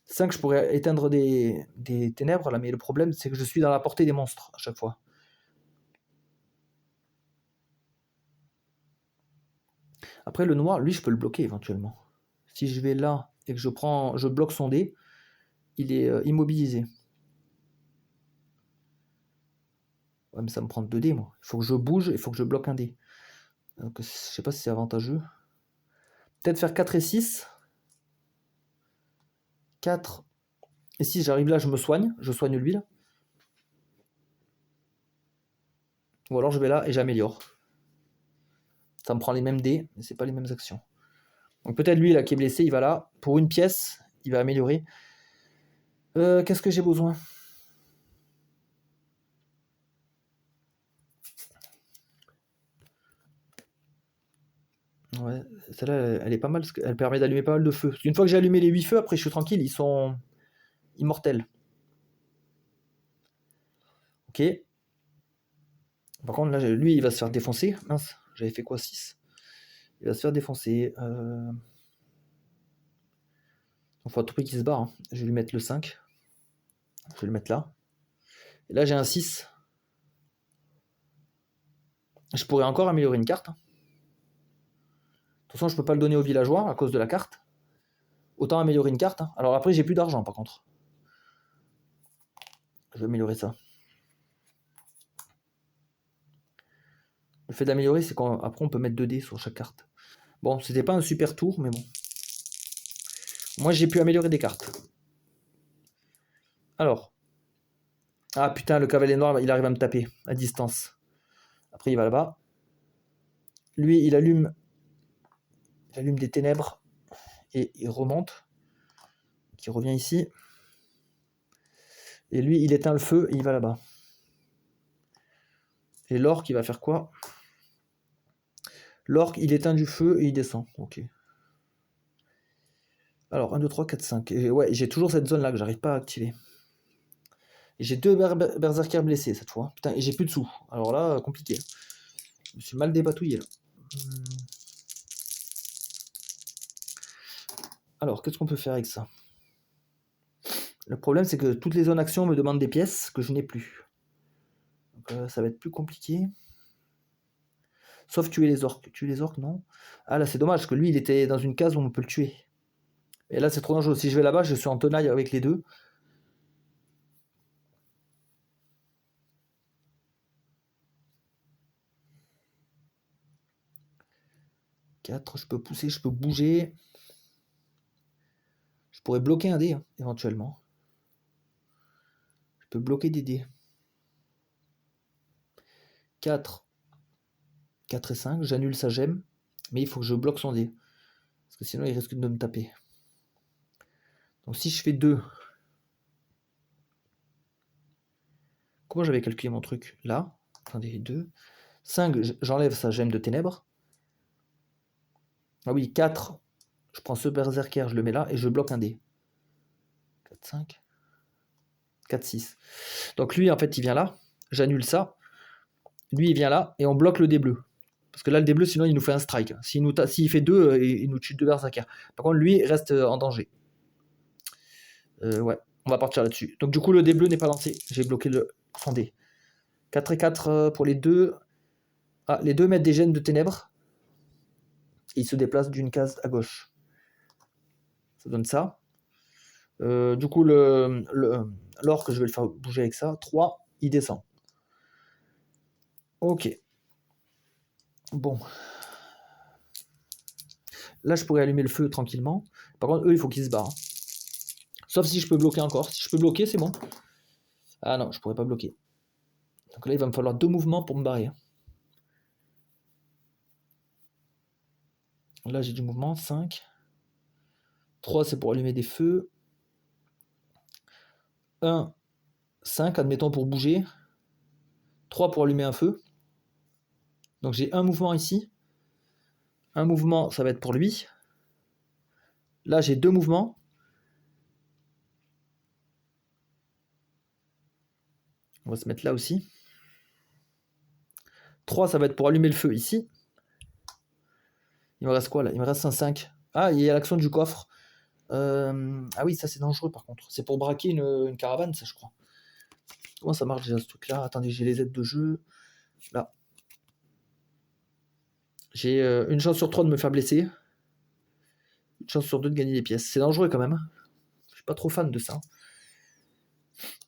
Speaker 1: 5, je pourrais éteindre des ténèbres, là, mais le problème, c'est que je suis dans la portée des monstres, à chaque fois. Après, le noir, lui, je peux le bloquer, éventuellement. Si je vais là et que je bloque son dé, il est immobilisé. Ouais, mais ça me prend 2 dés, moi. Il faut que je bouge, il faut que je bloque un dé. Donc, je sais pas si c'est avantageux. Peut-être faire 4 et 6. 4 et 6, j'arrive là, je me soigne. Je soigne l'huile. Ou alors je vais là et j'améliore. Ça me prend les mêmes dés, mais c'est pas les mêmes actions. Donc peut-être lui là qui est blessé, il va là. Pour une pièce, il va améliorer. Qu'est-ce que j'ai besoin? Ouais, celle-là, elle est pas mal, parce qu'elle permet d'allumer pas mal de feux. Parce qu'une fois que j'ai allumé les 8 feux, après je suis tranquille, ils sont immortels. Ok. Par contre, là, lui, il va se faire défoncer. Mince, j'avais fait quoi, 6? Il va se faire défoncer. Il faut à tout prix qu'il se barre. Hein. Je vais lui mettre le 5. Je vais le mettre là. Et là, j'ai un 6. Je pourrais encore améliorer une carte. De toute façon, je peux pas le donner aux villageois à cause de la carte. Autant améliorer une carte. Hein. Alors après, j'ai plus d'argent par contre. Je vais améliorer ça. Le fait d'améliorer, c'est qu'après, on peut mettre 2 dés sur chaque carte. Bon, c'était pas un super tour, mais bon. Moi, j'ai pu améliorer des cartes. Alors. Ah putain, le cavalier noir, il arrive à me taper à distance. Après, il va là-bas. Lui, il allume des ténèbres et il remonte. Il revient ici. Et lui, il éteint le feu et il va là-bas. Et l'orque, il va faire quoi? L'orque, il éteint du feu et il descend. Ok. Alors, 1, 2, 3, 4, 5. Et ouais, j'ai toujours cette zone-là que j'arrive pas à activer. Et j'ai 2 berserkers blessés cette fois. Putain, et j'ai plus de sous. Alors là, compliqué. Je me suis mal débatouillé là. Alors, qu'est-ce qu'on peut faire avec ça? Le problème, c'est que toutes les zones action me demandent des pièces que je n'ai plus. Donc, ça va être plus compliqué. Sauf tuer les orques. Tuer les orques, non. Ah là, c'est dommage, parce que lui, il était dans une case où on peut le tuer. Et là, c'est trop dangereux. Si je vais là-bas, je suis en tenaille avec les deux. Je peux pousser, je peux bouger. Je pourrais bloquer un dé, hein, éventuellement. Je peux bloquer des dés. 4. 4 et 5. J'annule sa gemme. Mais il faut que je bloque son dé. Parce que sinon, il risque de me taper. Donc si je fais 2... Comment j'avais calculé mon truc? Là. Attendez, 2. 5, j'enlève sa gemme de ténèbres. Ah oui, 4. Je prends ce berserker, je le mets là et je bloque un dé. 4, 5. 4, 6. Donc lui, en fait, il vient là. J'annule ça. Lui, il vient là et on bloque le dé bleu. Parce que là, le dé bleu, sinon, il nous fait un strike. S'il fait 2, il nous tue 2 berserkers. Par contre, lui, reste en danger. Ouais, on va partir là-dessus. Donc du coup, le dé bleu n'est pas lancé. J'ai bloqué son dé. 4 et 4 pour les deux. Ah, les deux mettent des gemmes de ténèbres. Et ils se déplacent d'une case à gauche. Ça donne ça. Du coup, l'orque, je vais le faire bouger avec ça. 3, il descend. Ok. Bon. Là, je pourrais allumer le feu tranquillement. Par contre, eux, il faut qu'ils se barrent. Sauf si je peux bloquer encore. Si je peux bloquer, c'est bon. Ah non, je pourrais pas bloquer. Donc là, il va me falloir 2 mouvements pour me barrer. Là, j'ai du mouvement. 5. 3, c'est pour allumer des feux. 1, 5, admettons, pour bouger. 3 pour allumer un feu. Donc j'ai un mouvement ici. Un mouvement, ça va être pour lui. Là, j'ai 2 mouvements. On va se mettre là aussi. 3, ça va être pour allumer le feu ici. Il me reste quoi là? Il me reste un 5. Ah, il y a l'action du coffre. Ah oui, ça c'est dangereux par contre. C'est pour braquer une caravane, ça je crois. Comment ça marche déjà ce truc là? Attendez, j'ai les aides de jeu. Là. J'ai une chance sur 3 de me faire blesser. Une chance sur deux de gagner des pièces. C'est dangereux quand même. Hein. Je suis pas trop fan de ça.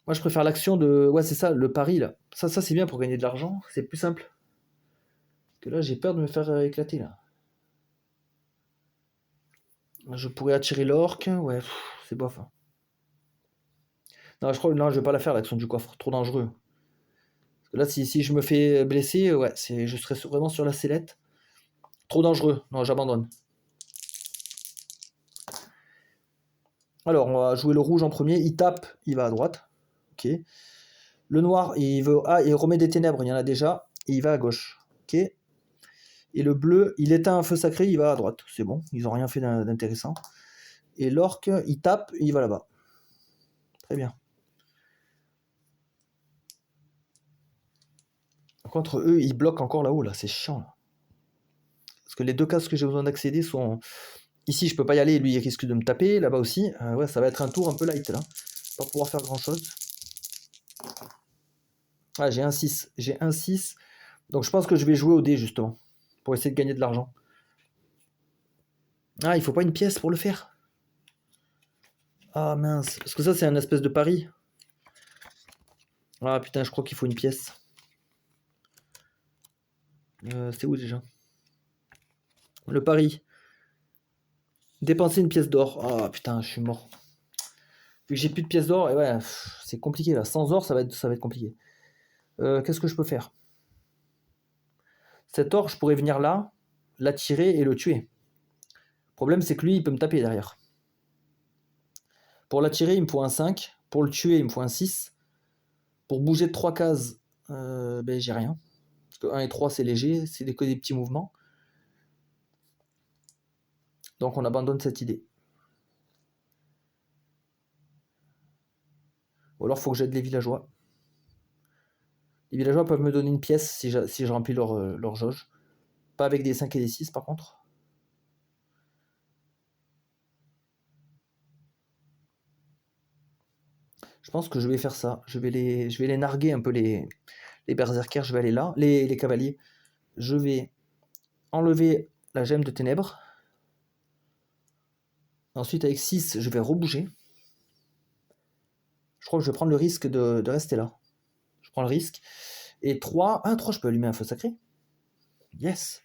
Speaker 1: Moi, je préfère l'action de... Ouais, c'est ça, le pari, là. Ça c'est bien pour gagner de l'argent. C'est plus simple. Que là, j'ai peur de me faire éclater, là. Je pourrais attirer l'orque. Ouais, c'est bof. Hein. Non, je crois non, je vais pas la faire, l'action du coffre. Trop dangereux. Parce que là, si je me fais blesser, ouais, je serais vraiment sur la sellette. Trop dangereux. Non, j'abandonne. Alors, on va jouer le rouge en premier. Il tape, il va à droite. Ok. Le noir, il veut... Ah, il remet des ténèbres, il y en a déjà. Et il va à gauche. Ok. Et le bleu, il éteint un feu sacré, il va à droite. C'est bon, ils n'ont rien fait d'intéressant. Et l'orque, il tape, il va là-bas. Très bien. Par contre, eux, ils bloquent encore là-haut, là. C'est chiant, là. Parce que les deux cases que j'ai besoin d'accéder sont... Ici, je peux pas y aller, lui, il risque de me taper. Là-bas aussi. Ouais, ça va être un tour un peu light, là. Pas pouvoir faire grand-chose. Ah, j'ai un 6. J'ai un 6. Donc, je pense que je vais jouer au dé, justement. Pour essayer de gagner de l'argent. Ah, il faut pas une pièce pour le faire. Ah, mince. Parce que ça, c'est un espèce de pari. Ah, putain, je crois qu'il faut une pièce. C'est où, déjà? Le pari. Dépenser une pièce d'or. Ah, putain, je suis mort. Vu que j'ai plus de pièces d'or, et ouais, c'est compliqué, là. Sans or, ça va être compliqué. Qu'est-ce que je peux faire? Cet or, je pourrais venir là, l'attirer et le tuer. Le problème, c'est que lui, il peut me taper derrière. Pour l'attirer, il me faut un 5. Pour le tuer, il me faut un 6. Pour bouger de 3 cases, ben, j'ai rien. Parce que 1 et 3, c'est léger, c'est que des petits mouvements. Donc on abandonne cette idée. Ou alors, il faut que j'aide les villageois. Les villageois peuvent me donner une pièce si je remplis leur jauge. Pas avec des 5 et des 6, par contre. Je pense que je vais faire ça. Je vais les narguer un peu, les berserkers. Je vais aller là. Les cavaliers. Je vais enlever la gemme de ténèbres. Ensuite, avec 6, je vais rebouger. Je crois que je vais prendre le risque de rester là. Je prends le risque. Et 3, 3, je peux allumer un feu sacré. Yes.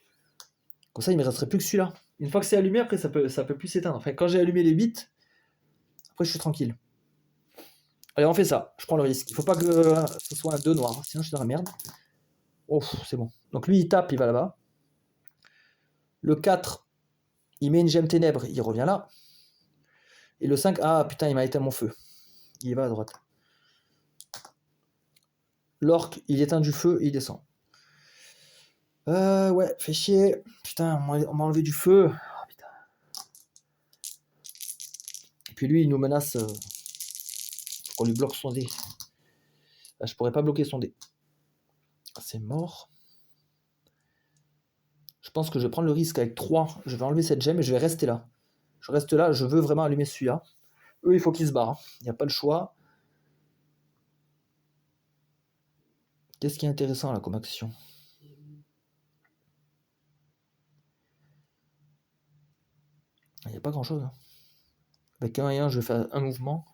Speaker 1: Comme ça, il ne me resterait plus que celui-là. Une fois que c'est allumé, après, ça peut plus s'éteindre. Enfin, quand j'ai allumé les 8, après, je suis tranquille. Allez, on fait ça. Je prends le risque. Il faut pas que ce soit un 2 noir. Sinon, je suis dans la merde. Oh, c'est bon. Donc, lui, il tape, il va là-bas. Le 4, il met une gemme ténèbres, il revient là. Et le 5, ah putain, il m'a éteint mon feu. Il va à droite. L'orque, il éteint du feu, il descend. Ouais, fait chier. Putain, on m'a enlevé du feu. Oh, putain. Et puis lui, il nous menace. Faut qu'on lui bloque son dé. Là, je pourrais pas bloquer son dé. C'est mort. Je pense que je vais prendre le risque avec 3. Je vais enlever cette gemme et je vais rester là. Je reste là, je veux vraiment allumer celui-là. Eux, il faut qu'ils se barrent. Il n'y a pas le choix. Qu'est-ce qui est intéressant là comme action? Il n'y a pas grand-chose. Hein. Avec 1 et 1, je vais faire un mouvement.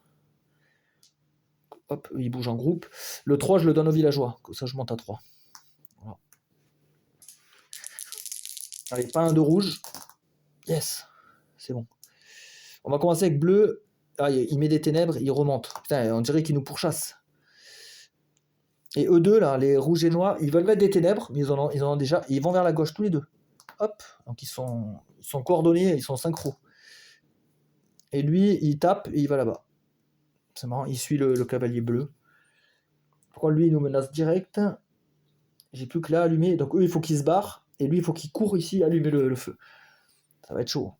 Speaker 1: Hop, il bouge en groupe. Le 3, je le donne aux villageois. Comme ça, je monte à 3. Voilà. Allez, pas un de rouge. Yes. C'est bon. On va commencer avec bleu. Ah, il met des ténèbres, il remonte. Putain, on dirait qu'il nous pourchasse. Et eux deux, là, les rouges et noirs, ils veulent mettre des ténèbres, mais ils en ont déjà. Ils vont vers la gauche tous les deux. Hop. Donc ils sont coordonnés, ils sont synchro. Et lui, il tape et il va là-bas. C'est marrant, il suit le cavalier bleu. Pourquoi lui, il nous menace direct? J'ai plus que là allumé. Donc eux, il faut qu'ils se barrent. Et lui, il faut qu'il court ici allumer le feu. Ça va être chaud.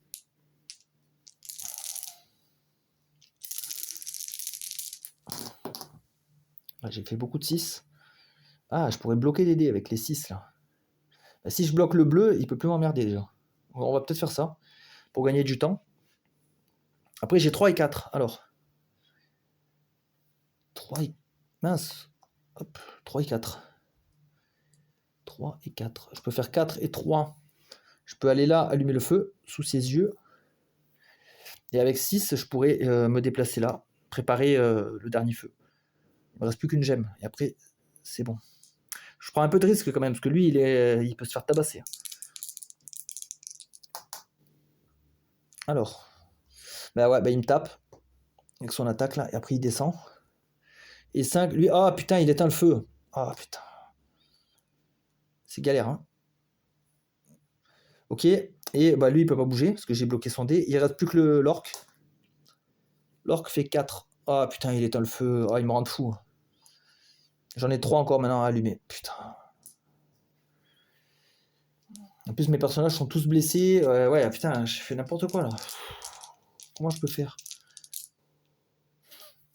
Speaker 1: Là, j'ai fait beaucoup de 6. Ah, je pourrais bloquer des dés avec les 6 là. Bah, si je bloque le bleu, il peut plus m'emmerder déjà. On va peut-être faire ça. Pour gagner du temps. Après, j'ai 3 et 4. Alors. 3 et... Mince. Hop. 3 et 4. 3 et 4. Je peux faire 4 et 3. Je peux aller là, allumer le feu, sous ses yeux. Et avec 6, je pourrais me déplacer là, préparer le dernier feu. Il me reste plus qu'une gemme. Et après, c'est bon. Je prends un peu de risque quand même, parce que lui, il peut se faire tabasser. Alors, bah ouais, bah il me tape avec son attaque là, et après il descend. Et 5, lui, ah putain, il éteint le feu. Ah putain. C'est galère, hein. Ok, et bah lui, il peut pas bouger, parce que j'ai bloqué son dé. Il reste plus que l'orc. L'orc fait 4. Ah putain, il éteint le feu. Ah, il me rend fou. J'en ai 3 encore maintenant à allumer. Putain. En plus, mes personnages sont tous blessés. Ouais, putain, j'ai fait n'importe quoi là. Comment je peux faire?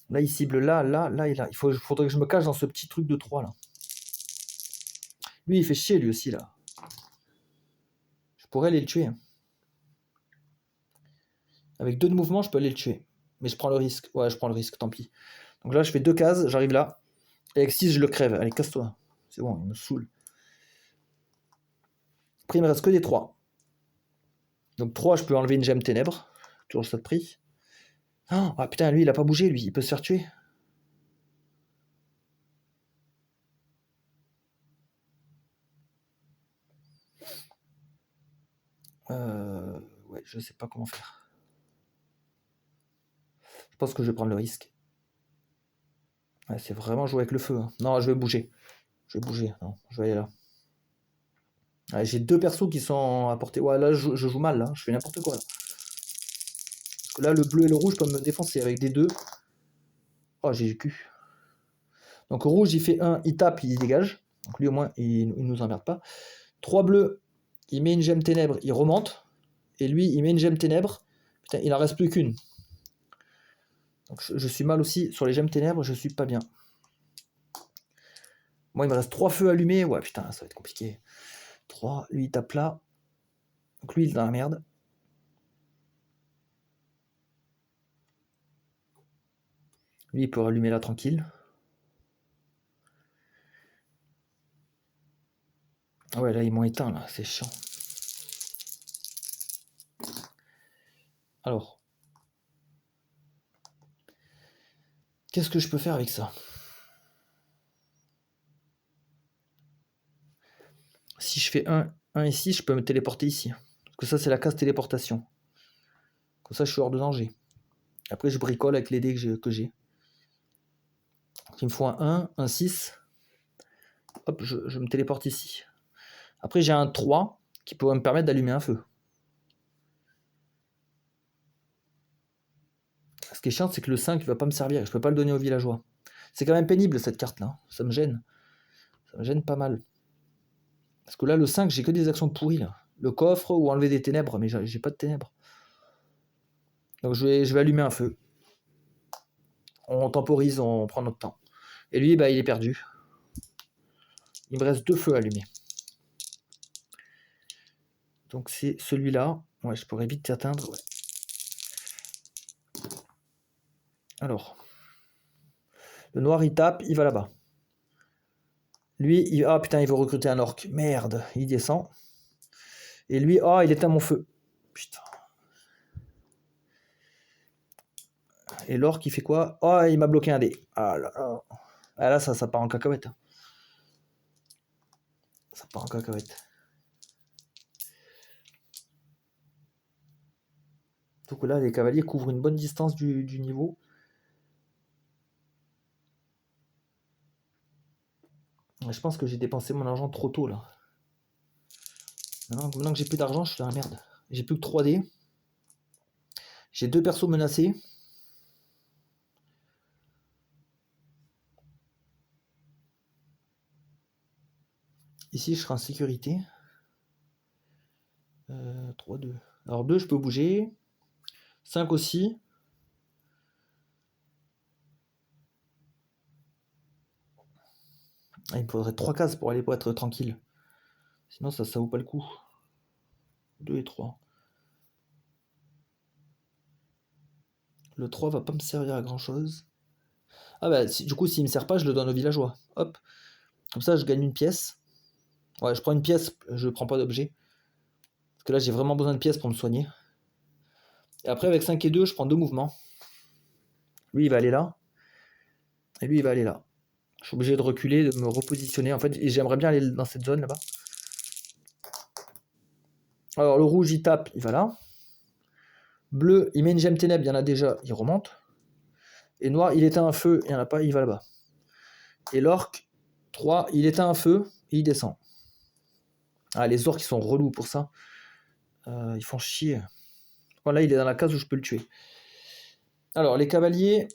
Speaker 1: Là, il cible là, là, là et là. Faudrait que je me cache dans ce petit truc de 3 là. Lui, il fait chier lui aussi là. Je pourrais aller le tuer. Avec 2 de mouvement, je peux aller le tuer. Mais je prends le risque. Ouais, je prends le risque, tant pis. Donc là, je fais 2 cases, j'arrive là. Et avec 6, je le crève. Allez, casse-toi. C'est bon, il me saoule. Après, il me reste que des 3. Donc 3, je peux enlever une gemme ténèbres. Toujours ça de prix. Ah putain, lui, il a pas bougé, lui. Il peut se faire tuer. Ouais, je sais pas comment faire. Je pense que je vais prendre le risque. Ouais, c'est vraiment jouer avec le feu. Hein. Non, je vais bouger. Je vais bouger. Non, je vais aller là. Ouais, j'ai 2 persos qui sont à portée. Ouais, là, je joue mal. Là. Je fais n'importe quoi. Là. Parce que là, le bleu et le rouge peuvent me défoncer avec des 2. Oh, j'ai du cul. Donc, rouge, il fait 1, il tape, il dégage. Donc, lui, au moins, il nous emmerde pas. 3 bleus, il met une gemme ténèbre, il remonte. Et lui, il met une gemme ténèbre. Putain, il en reste plus qu'une. Donc, je suis mal aussi. Sur les gemmes ténèbres, je suis pas bien. Moi, il me reste 3 feux allumés. Ouais, putain, ça va être compliqué. 3, lui, il tape là. Donc, lui, il est dans la merde. Lui, il peut rallumer là tranquille. Ah ouais, là, ils m'ont éteint, là. C'est chiant. Alors. Qu'est-ce que je peux faire avec ça? Si je fais 1 ici, je peux me téléporter ici. Parce que ça, c'est la case téléportation. Comme ça, je suis hors de danger. Après, je bricole avec les dés que j'ai. Il me faut un 1, un 6. Hop, je me téléporte ici. Après, j'ai un 3 qui pourrait me permettre d'allumer un feu. Ce qui est chiant, c'est que le 5 ne va pas me servir. Je peux pas le donner aux villageois. C'est quand même pénible cette carte-là. Ça me gêne. Ça me gêne pas mal. Parce que là, le 5, j'ai que des actions pourries. Là. Le coffre ou enlever des ténèbres, mais j'ai pas de ténèbres. Donc je vais allumer un feu. On temporise, on prend notre temps. Et lui, bah, il est perdu. Il me reste 2 feux allumés. Donc c'est celui-là. Ouais, je pourrais vite t'atteindre. Ouais. Alors. Le noir, il tape, il va là-bas. Lui, ah putain, il veut recruter un orc. Merde, il descend. Et lui, il éteint mon feu. Putain. Et l'orc, il fait quoi? Oh, il m'a bloqué un dé. Ah là là. Ah là, ça part en cacahuète. Ça part en cacahuète. Donc là, les cavaliers couvrent une bonne distance du niveau. Je pense que j'ai dépensé mon argent trop tôt là. Maintenant que j'ai plus d'argent, je suis dans la merde. J'ai plus que 3 dés. J'ai 2 persos menacés. Ici, je serai en sécurité. 3, 2. Alors 2, je peux bouger. 5 aussi. Il me faudrait 3 cases pour être tranquille. Sinon, ça vaut pas le coup. 2 et 3. Le 3 va pas me servir à grand chose. Ah bah, du coup, s'il me sert pas, je le donne aux villageois. Hop. Comme ça, je gagne une pièce. Ouais, je prends une pièce, je prends pas d'objet. Parce que là, j'ai vraiment besoin de pièces pour me soigner. Et après, avec 5 et 2, je prends 2 mouvements. Lui, il va aller là. Et lui, il va aller là. Je suis obligé de reculer, de me repositionner. En fait, et j'aimerais bien aller dans cette zone là-bas. Alors, le rouge, il tape, il va là. Bleu, il met une gemme ténèbres, il y en a déjà, il remonte. Et noir, il éteint un feu, il n'y en a pas, il va là-bas. Et l'orc, 3, il éteint un feu, et il descend. Ah, les orcs, ils sont relous pour ça. Ils font chier. Voilà, il est dans la case où je peux le tuer. Alors, les cavaliers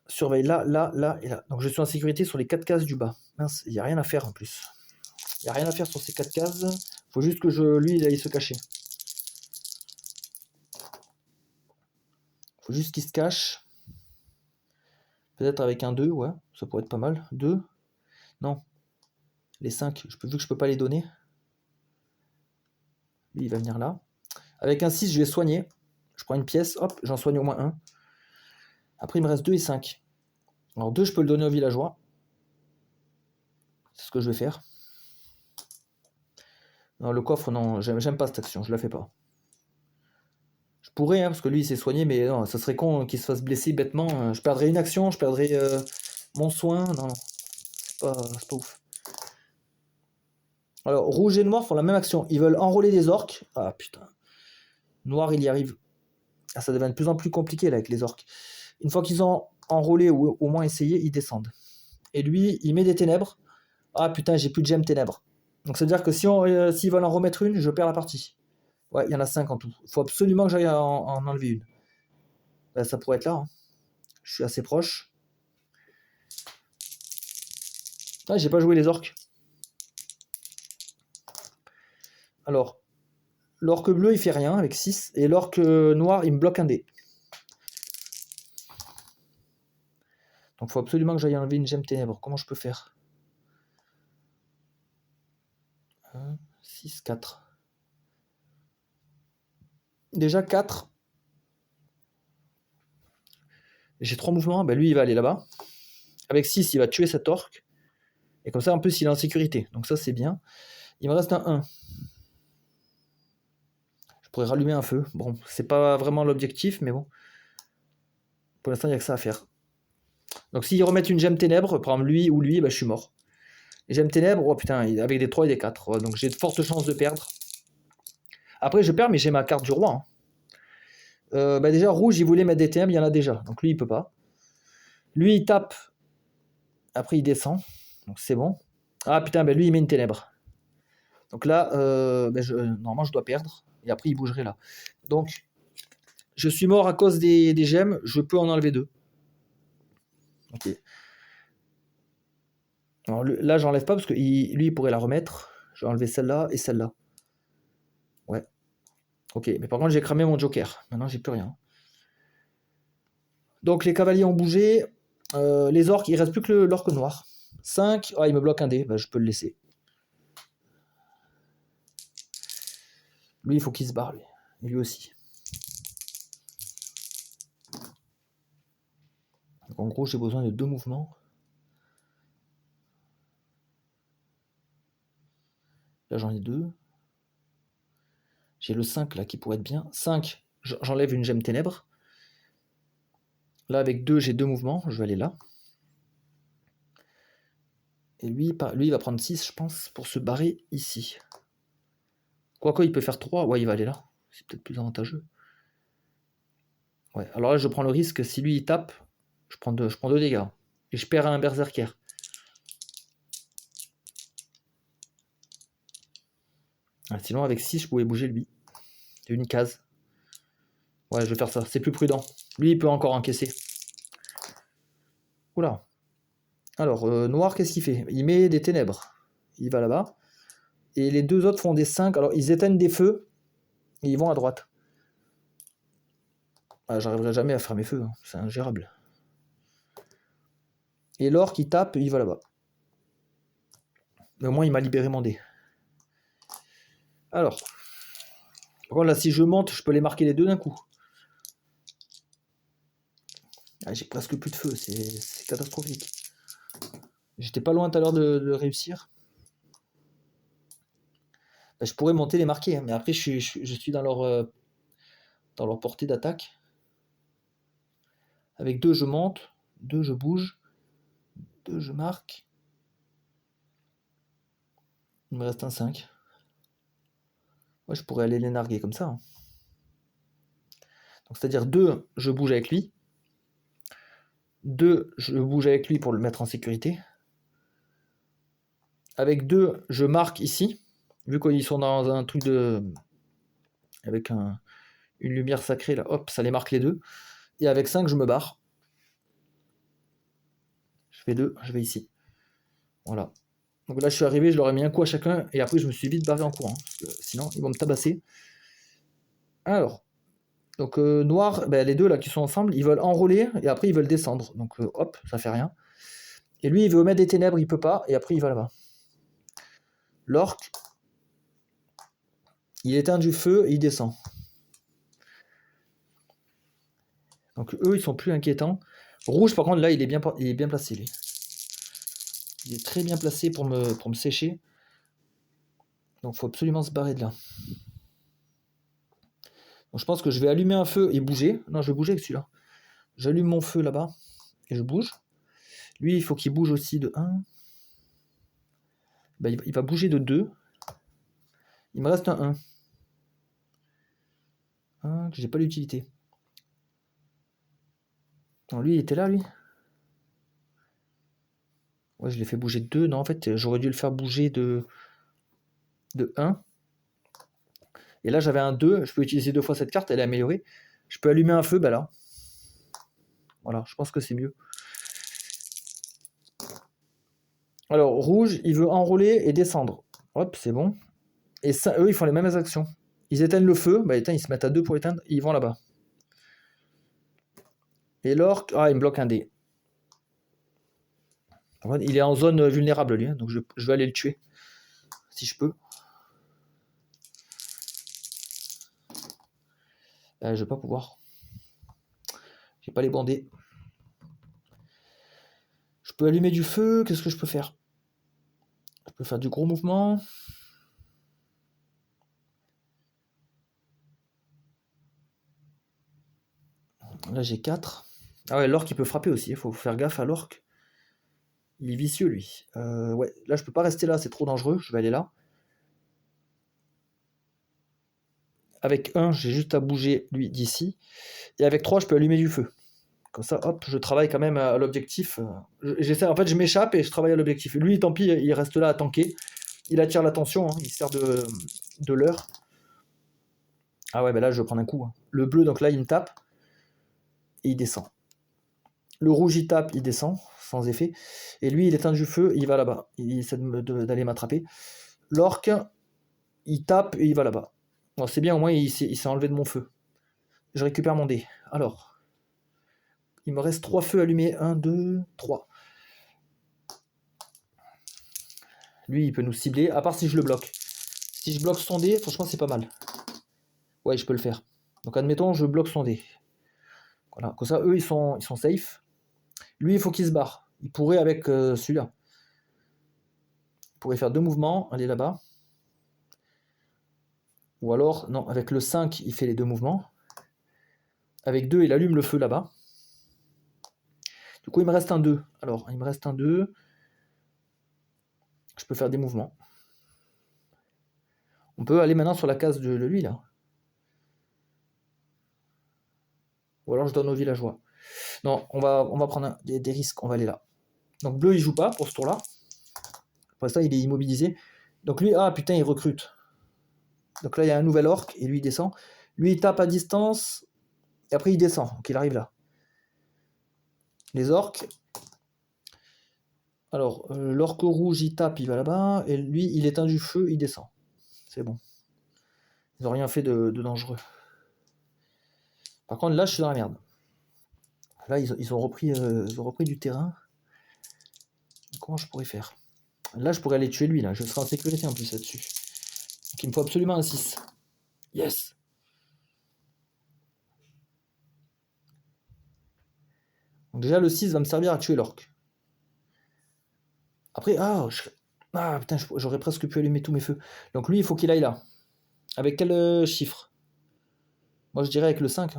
Speaker 1: surveillent là, là, là et là. Donc, je suis en sécurité sur les 4 cases du bas. Mince, il n'y a rien à faire en plus. Il n'y a rien à faire sur ces 4 cases. Il faut juste que lui, il aille se cacher. Il faut juste qu'il se cache. Peut-être avec un 2, ouais. Ça pourrait être pas mal. 2. Non. Les 5, vu que je peux pas les donner. Lui, il va venir là. Avec un 6, je vais soigner. Je prends une pièce, hop, j'en soigne au moins un. Après, il me reste 2 et 5. Alors 2, je peux le donner aux villageois. C'est ce que je vais faire. Non, le coffre, non, j'aime pas cette action, je la fais pas. Je pourrais, hein, parce que lui, il s'est soigné, mais non, ça serait con qu'il se fasse blesser bêtement. Je perdrais une action, je perdrais mon soin. Non, c'est pas ouf. Alors, rouge et noir font la même action. Ils veulent enrôler des orques. Ah, putain. Noir, il y arrive. Ah, ça devient de plus en plus compliqué, là, avec les orques. Une fois qu'ils ont enrôlé, ou au moins essayé, ils descendent. Et lui, il met des ténèbres. Ah, putain, j'ai plus de gemmes ténèbres. Donc, ça veut dire que s'ils veulent en remettre une, je perds la partie. Ouais, il y en a 5 en tout. Il faut absolument que j'aille en enlever une. Ben, ça pourrait être là. Hein. Je suis assez proche. Ah, j'ai pas joué les orques. Alors, l'orque bleu, il fait rien avec 6. Et l'orque noir, il me bloque un dé. Donc, il faut absolument que j'aille enlever une gemme ténèbre. Comment je peux faire 1, 6, 4. Déjà 4. J'ai 3 mouvements. Ben, lui, il va aller là-bas. Avec 6, il va tuer cet orque. Et comme ça, en plus, il est en sécurité. Donc ça, c'est bien. Il me reste un 1. Je pourrais rallumer un feu. Bon, c'est pas vraiment l'objectif, mais bon. Pour l'instant, il n'y a que ça à faire. Donc s'ils remettent une gemme ténèbre, par exemple lui ou lui, bah, je suis mort. Les gemmes ténèbres, oh putain, avec des 3 et des 4. Ouais, donc j'ai de fortes chances de perdre. Après, je perds, mais j'ai ma carte du roi. Hein. Bah déjà, rouge, il voulait mettre des ténèbres, il y en a déjà. Donc lui, il peut pas. Lui, il tape. Après, il descend. Donc c'est bon. Ah putain, bah lui, il met une ténèbre. Donc là, normalement, je dois perdre. Et après, il bougerait là. Donc, je suis mort à cause des gemmes. Je peux en enlever 2. Ok. Alors là, j'enlève pas parce que lui, il pourrait la remettre. Je vais enlever celle-là et celle-là. Ouais. Ok, mais par contre, j'ai cramé mon joker. Maintenant, j'ai plus rien. Donc, les cavaliers ont bougé. Les orques, il reste plus que l'orque noir. 5. Ah, il me bloque un dé. Bah, je peux le laisser. Lui, il faut qu'il se barre, lui. Et lui aussi. Donc, en gros, j'ai besoin de 2 mouvements. Là, j'en ai 2. J'ai le 5 là qui pourrait être bien. 5, j'enlève une gemme ténèbre. Là, avec 2, j'ai 2 mouvements. Je vais aller là. Et lui, il va prendre 6, je pense, pour se barrer ici. Quoique, il peut faire 3. Ouais, il va aller là. C'est peut-être plus avantageux. Ouais, alors là, je prends le risque. Si lui, il tape, je prends 2 dégâts. Et je perds un berserker. Ah, sinon, avec 6, je pouvais bouger lui. C'est une case. Ouais, je vais faire ça. C'est plus prudent. Lui, il peut encore encaisser. Oula. Alors, noir, qu'est-ce qu'il fait? Il met des ténèbres. Il va là-bas. Et les 2 autres font des 5. Alors, ils éteignent des feux. Et ils vont à droite. Ah, j'arriverai jamais à faire mes feux. Hein. C'est ingérable. Et l'or qui tape, il va là-bas. Mais au moins, il m'a libéré mon dé. Alors. Par contre, là, si je monte, je peux les marquer les 2 d'un coup. Ah, j'ai presque plus de feu. C'est catastrophique. J'étais pas loin tout à l'heure de réussir. Bah, je pourrais monter les marquer. Hein, mais après, je suis dans leur dans leur portée d'attaque. Avec 2, je monte. 2, je bouge. 2, je marque. Il me reste un 5. Ouais, je pourrais aller les narguer comme ça. Hein. Donc, c'est-à-dire 2, je bouge avec lui. 2, je bouge avec lui pour le mettre en sécurité. Avec 2, je marque ici. Vu qu'ils sont dans un truc de... avec une lumière sacrée, là, hop, ça les marque les deux. Et avec 5, je me barre. Je fais 2, je vais ici. Voilà. Donc là, je suis arrivé, je leur ai mis un coup à chacun, et après, je me suis vite barré en courant. Parce que sinon, ils vont me tabasser. Alors, donc noir, ben, les deux là qui sont ensemble, ils veulent enrôler, et après, ils veulent descendre. Donc hop, ça fait rien. Et lui, il veut mettre des ténèbres, il peut pas, et après, il va là-bas. L'orc, il éteint du feu, et il descend. Donc eux, ils sont plus inquiétants. Rouge, par contre, là, il est bien placé, lui. Il est très bien placé pour me sécher. Donc, il faut absolument se barrer de là. Donc, je pense que je vais allumer un feu et bouger. Non, je vais bouger avec celui-là. J'allume mon feu là-bas et je bouge. Lui, il faut qu'il bouge aussi de 1. Ben, il va bouger de 2. Il me reste un 1. Que j'ai pas l'utilité. Non, lui, il était là, lui. Ouais, je l'ai fait bouger de 2. Non, en fait, j'aurais dû le faire bouger de 1. Et là, j'avais un 2. Je peux utiliser 2 fois cette carte, elle est améliorée. Je peux allumer un feu, ben là. Voilà, je pense que c'est mieux. Alors, rouge, il veut enrôler et descendre. Hop, c'est bon. Et ça, eux, ils font les mêmes actions. Ils éteignent le feu, bah ils se mettent à 2 pour éteindre, et ils vont là-bas. Et l'orc, il me bloque un dé. Il est en zone vulnérable, lui, hein, donc je vais aller le tuer. Si je peux. Je vais pas pouvoir. J'ai pas les bandés. Je peux allumer du feu, qu'est-ce que je peux faire? Je peux faire du gros mouvement. Là, j'ai 4. Ah ouais, l'orc, il peut frapper aussi, il faut faire gaffe à l'orc. Il est vicieux, lui. Ouais, là, je peux pas rester là, c'est trop dangereux, je vais aller là. Avec 1, j'ai juste à bouger, lui, d'ici. Et avec 3, je peux allumer du feu. Comme ça, hop, je travaille quand même à l'objectif. J'essaie, en fait, je m'échappe et je travaille à l'objectif. Lui, tant pis, il reste là à tanker. Il attire l'attention, hein, il sert de leurre. Ah ouais, ben là, je vais prendre un coup. Hein. Le bleu, donc là, il me tape. Et il descend. Le rouge, il tape, il descend, sans effet. Et lui, il éteint du feu, il va là-bas. Il essaie d'aller m'attraper. L'orc, il tape et il va là-bas. Bon, c'est bien, au moins, il s'est enlevé de mon feu. Je récupère mon dé. Alors, il me reste 3 feux allumés. 1, 2, 3. Lui, il peut nous cibler, à part si je le bloque. Si je bloque son dé, franchement, c'est pas mal. Ouais, je peux le faire. Donc, admettons, je bloque son dé. Voilà, comme ça, eux, ils sont safe. Lui, il faut qu'il se barre. Il pourrait avec celui-là. Il pourrait faire 2 mouvements, aller là-bas. Ou alors, non, avec le 5, il fait les 2 mouvements. Avec 2, il allume le feu là-bas. Du coup, il me reste un 2. Alors, il me reste un 2. Je peux faire des mouvements. On peut aller maintenant sur la case de lui, là. Ou alors, je donne aux villageois. Non, on va prendre des risques. On va aller là. Donc, bleu, il joue pas pour ce tour-là. Pour l'instant, il est immobilisé. Donc, lui, ah putain, il recrute. Donc là, il y a un nouvel orc et lui, il descend. Lui, il tape à distance. Et après, il descend. Donc, il arrive là. Les orques. Alors, l'orque rouge, il tape, il va là-bas. Et lui, il éteint du feu, il descend. C'est bon. Ils n'ont rien fait de dangereux. Par contre, là, je suis dans la merde. Là, ils ont repris du terrain. Comment je pourrais faire? Là, je pourrais aller tuer lui, là. Je serai en sécurité en plus là-dessus. Donc, il me faut absolument un 6. Yes! Donc, déjà, le 6 va me servir à tuer l'orc. Après, putain, j'aurais presque pu allumer tous mes feux. Donc, lui, il faut qu'il aille là. Avec quel chiffre? Moi, je dirais avec le 5.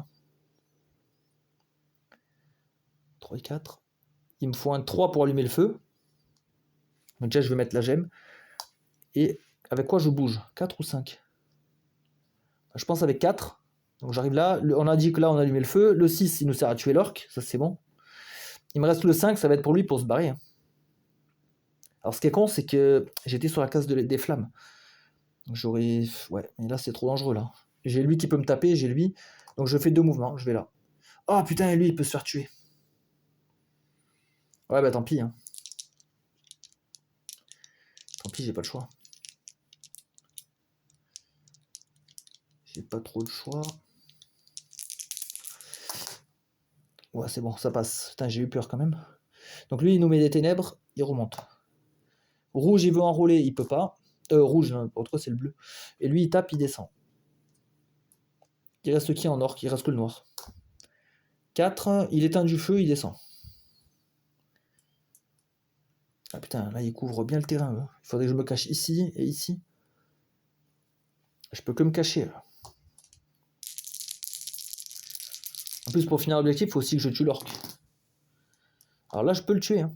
Speaker 1: 3 et 4. Il me faut un 3 pour allumer le feu. Donc déjà, je vais mettre la gemme. Et avec quoi je bouge? 4 ou 5? Je pense avec 4. Donc j'arrive là. On a dit que là, on a allumé le feu. Le 6, il nous sert à tuer l'orque. Ça, c'est bon. Il me reste le 5. Ça va être pour lui pour se barrer. Alors, ce qui est con, c'est que j'étais sur la case des flammes. J'aurais... Ouais, mais là, c'est trop dangereux, là. J'ai lui qui peut me taper, j'ai lui. Donc, je fais 2 mouvements. Je vais là. Oh, putain, lui, il peut se faire tuer. Ouais, bah tant pis. Hein. Tant pis, j'ai pas le choix. J'ai pas trop le choix. Ouais, c'est bon, ça passe. Putain, j'ai eu peur quand même. Donc lui, il nous met des ténèbres, il remonte. Rouge, il veut enrôler, il peut pas. Rouge, autre c'est le bleu. Et lui, il tape, il descend. Il reste qui en or? Il reste que le noir. 4, il éteint du feu, il descend. Ah putain, là, il couvre bien le terrain. Là. Il faudrait que je me cache ici et ici. Je peux que me cacher. Là. En plus, pour finir l'objectif, il faut aussi que je tue l'orque. Alors là, je peux le tuer. Hein.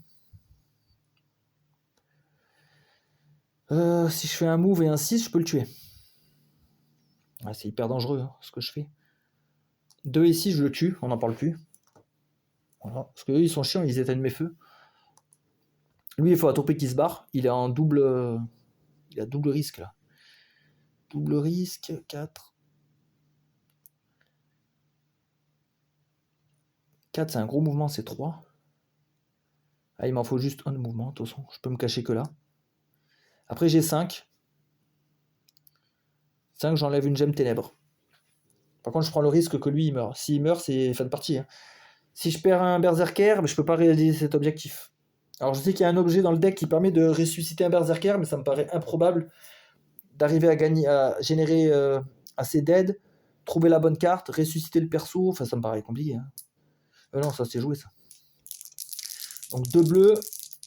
Speaker 1: Si je fais un move et un 6, je peux le tuer. Ouais, c'est hyper dangereux hein, ce que je fais. 2 et 6, je le tue, on n'en parle plus. Voilà. Parce qu'eux, ils sont chiants, ils éteignent mes feux. Lui, il faut à tout prix qu'il se barre. Il est en double. Il a double risque là. Double risque, 4. 4, c'est un gros mouvement, c'est 3. Ah, il m'en faut juste un de mouvement, de toute façon. Je peux me cacher que là. Après, j'ai 5. 5, j'enlève une gemme ténèbres. Par contre, je prends le risque que lui, il meurt. S'il meurt, c'est fin de partie. Hein. Si je perds un berserker, je peux pas réaliser cet objectif. Alors, je sais qu'il y a un objet dans le deck qui permet de ressusciter un berserker, mais ça me paraît improbable d'arriver à gagner, à générer assez d'aide, trouver la bonne carte, ressusciter le perso. Enfin, ça me paraît compliqué. Hein. Non, ça s'est joué, ça. Donc, 2 bleus,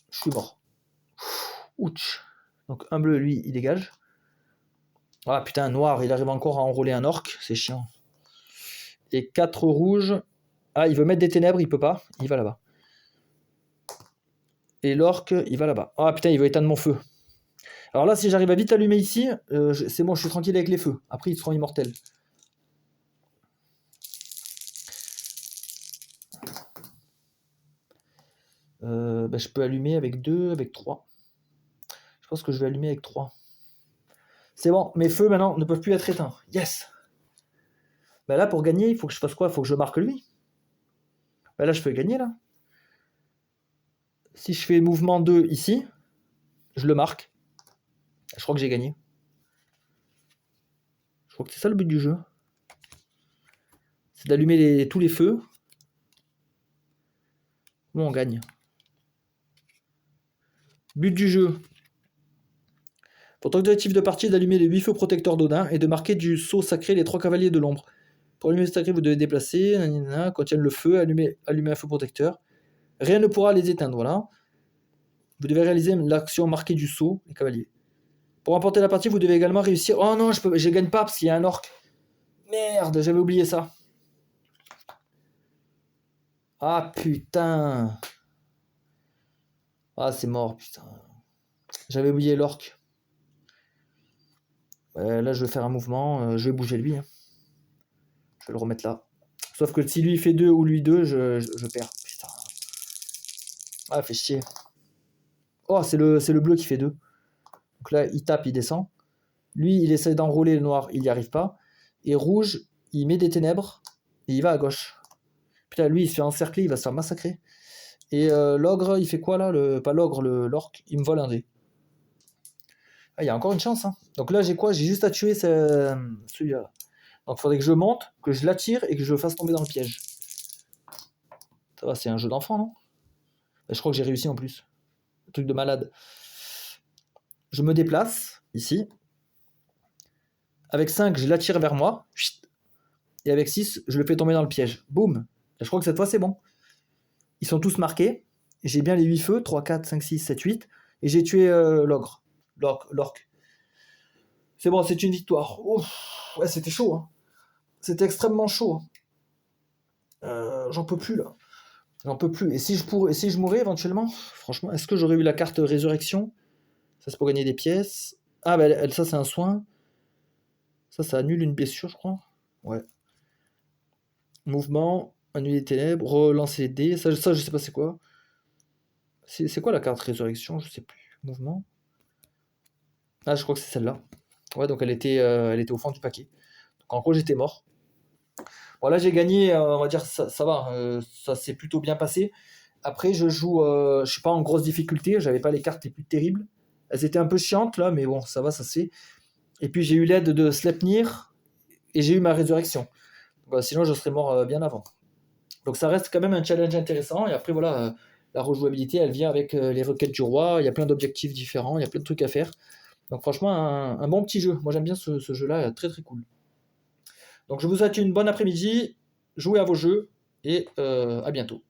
Speaker 1: je suis mort. Ouch. Donc, un bleu, lui, il dégage. Ah putain, noir, il arrive encore à enrôler un orc, c'est chiant. Et 4 rouges. Ah, il veut mettre des ténèbres, il peut pas, il va là-bas. Et l'orc, il va là-bas. Ah putain, il veut éteindre mon feu. Alors là, si j'arrive à vite allumer ici, c'est bon, je suis tranquille avec les feux. Après, ils seront immortels. Je peux allumer avec 2, avec 3. Je pense que je vais allumer avec 3. C'est bon, mes feux maintenant ne peuvent plus être éteints. Yes. Là, pour gagner, il faut que je fasse quoi? Il faut que je marque lui. Là, je peux gagner, là. Si je fais mouvement 2 ici, je le marque. Je crois que j'ai gagné. Je crois que c'est ça le but du jeu. C'est d'allumer tous les feux. Nous, on gagne. But du jeu. Pour ton objectif de partie, d'allumer les 8 feux protecteurs d'Odin et de marquer du sceau sacré les 3 cavaliers de l'ombre. Pour allumer le sacré, vous devez déplacer, contiennent le feu, allumer un feu protecteur. Rien ne pourra les éteindre, voilà. Vous devez réaliser l'action marquée du sceau, les cavaliers. Pour remporter la partie, vous devez également réussir... Oh non, je gagne pas parce qu'il y a un orc. Merde, j'avais oublié ça. Ah putain. Ah, c'est mort, putain. J'avais oublié l'orc. Là, je vais faire un mouvement. Je vais bouger lui. Hein. Je vais le remettre là. Sauf que si lui fait 2 ou lui 2, je perds. Putain. Ah, fait chier. Oh, c'est le bleu qui fait 2. Donc là, il tape, il descend. Lui, il essaie d'enrôler le noir, il n'y arrive pas. Et rouge, il met des ténèbres et il va à gauche. Putain, lui, il se fait encercler, il va se faire massacrer. Et l'ogre, il fait quoi là? Pas l'ogre, l'orc, il me vole un dé. Ah, il y a encore une chance. Hein. Donc là, j'ai quoi? J'ai juste à tuer celui-là. Donc il faudrait que je monte, que je l'attire et que je le fasse tomber dans le piège. Ça va, c'est un jeu d'enfant, non? Je crois que j'ai réussi en plus. Un truc de malade. Je me déplace, ici. Avec 5, je l'attire vers moi. Et avec 6, je le fais tomber dans le piège. Boum. Je crois que cette fois, c'est bon. Ils sont tous marqués. J'ai bien les 8 feux. 3, 4, 5, 6, 7, 8. Et j'ai tué l'ogre. L'orc. C'est bon, c'est une victoire. Ouf. Ouais, c'était chaud. Hein. C'était extrêmement chaud. J'en peux plus là. J'en peux plus. Et si je mourais éventuellement, franchement, est-ce que j'aurais eu la carte résurrection? Ça c'est pour gagner des pièces. Ah bah ça c'est un soin. Ça annule une blessure, je crois. Ouais. Mouvement, annuler les ténèbres, relancer les dés. Ça je sais pas c'est quoi. C'est quoi la carte résurrection? Je sais plus. Mouvement. Ah, je crois que c'est celle-là. Ouais, donc elle était au fond du paquet. Donc en gros, j'étais mort. Bon, là, j'ai gagné, on va dire, ça va. Ça s'est plutôt bien passé. Après, je joue, je suis pas en grosse difficulté. J'avais pas les cartes les plus terribles. Elles étaient un peu chiantes, là, mais bon, ça va, ça se fait. Et puis, j'ai eu l'aide de Sleipnir et j'ai eu ma résurrection. Sinon, je serais mort bien avant. Donc, ça reste quand même un challenge intéressant. Et après, voilà, la rejouabilité, elle vient avec les requêtes du roi. Il y a plein d'objectifs différents. Il y a plein de trucs à faire. Donc franchement, un bon petit jeu. Moi j'aime bien ce jeu-là, très très cool. Donc je vous souhaite une bonne après-midi, jouez à vos jeux et à bientôt.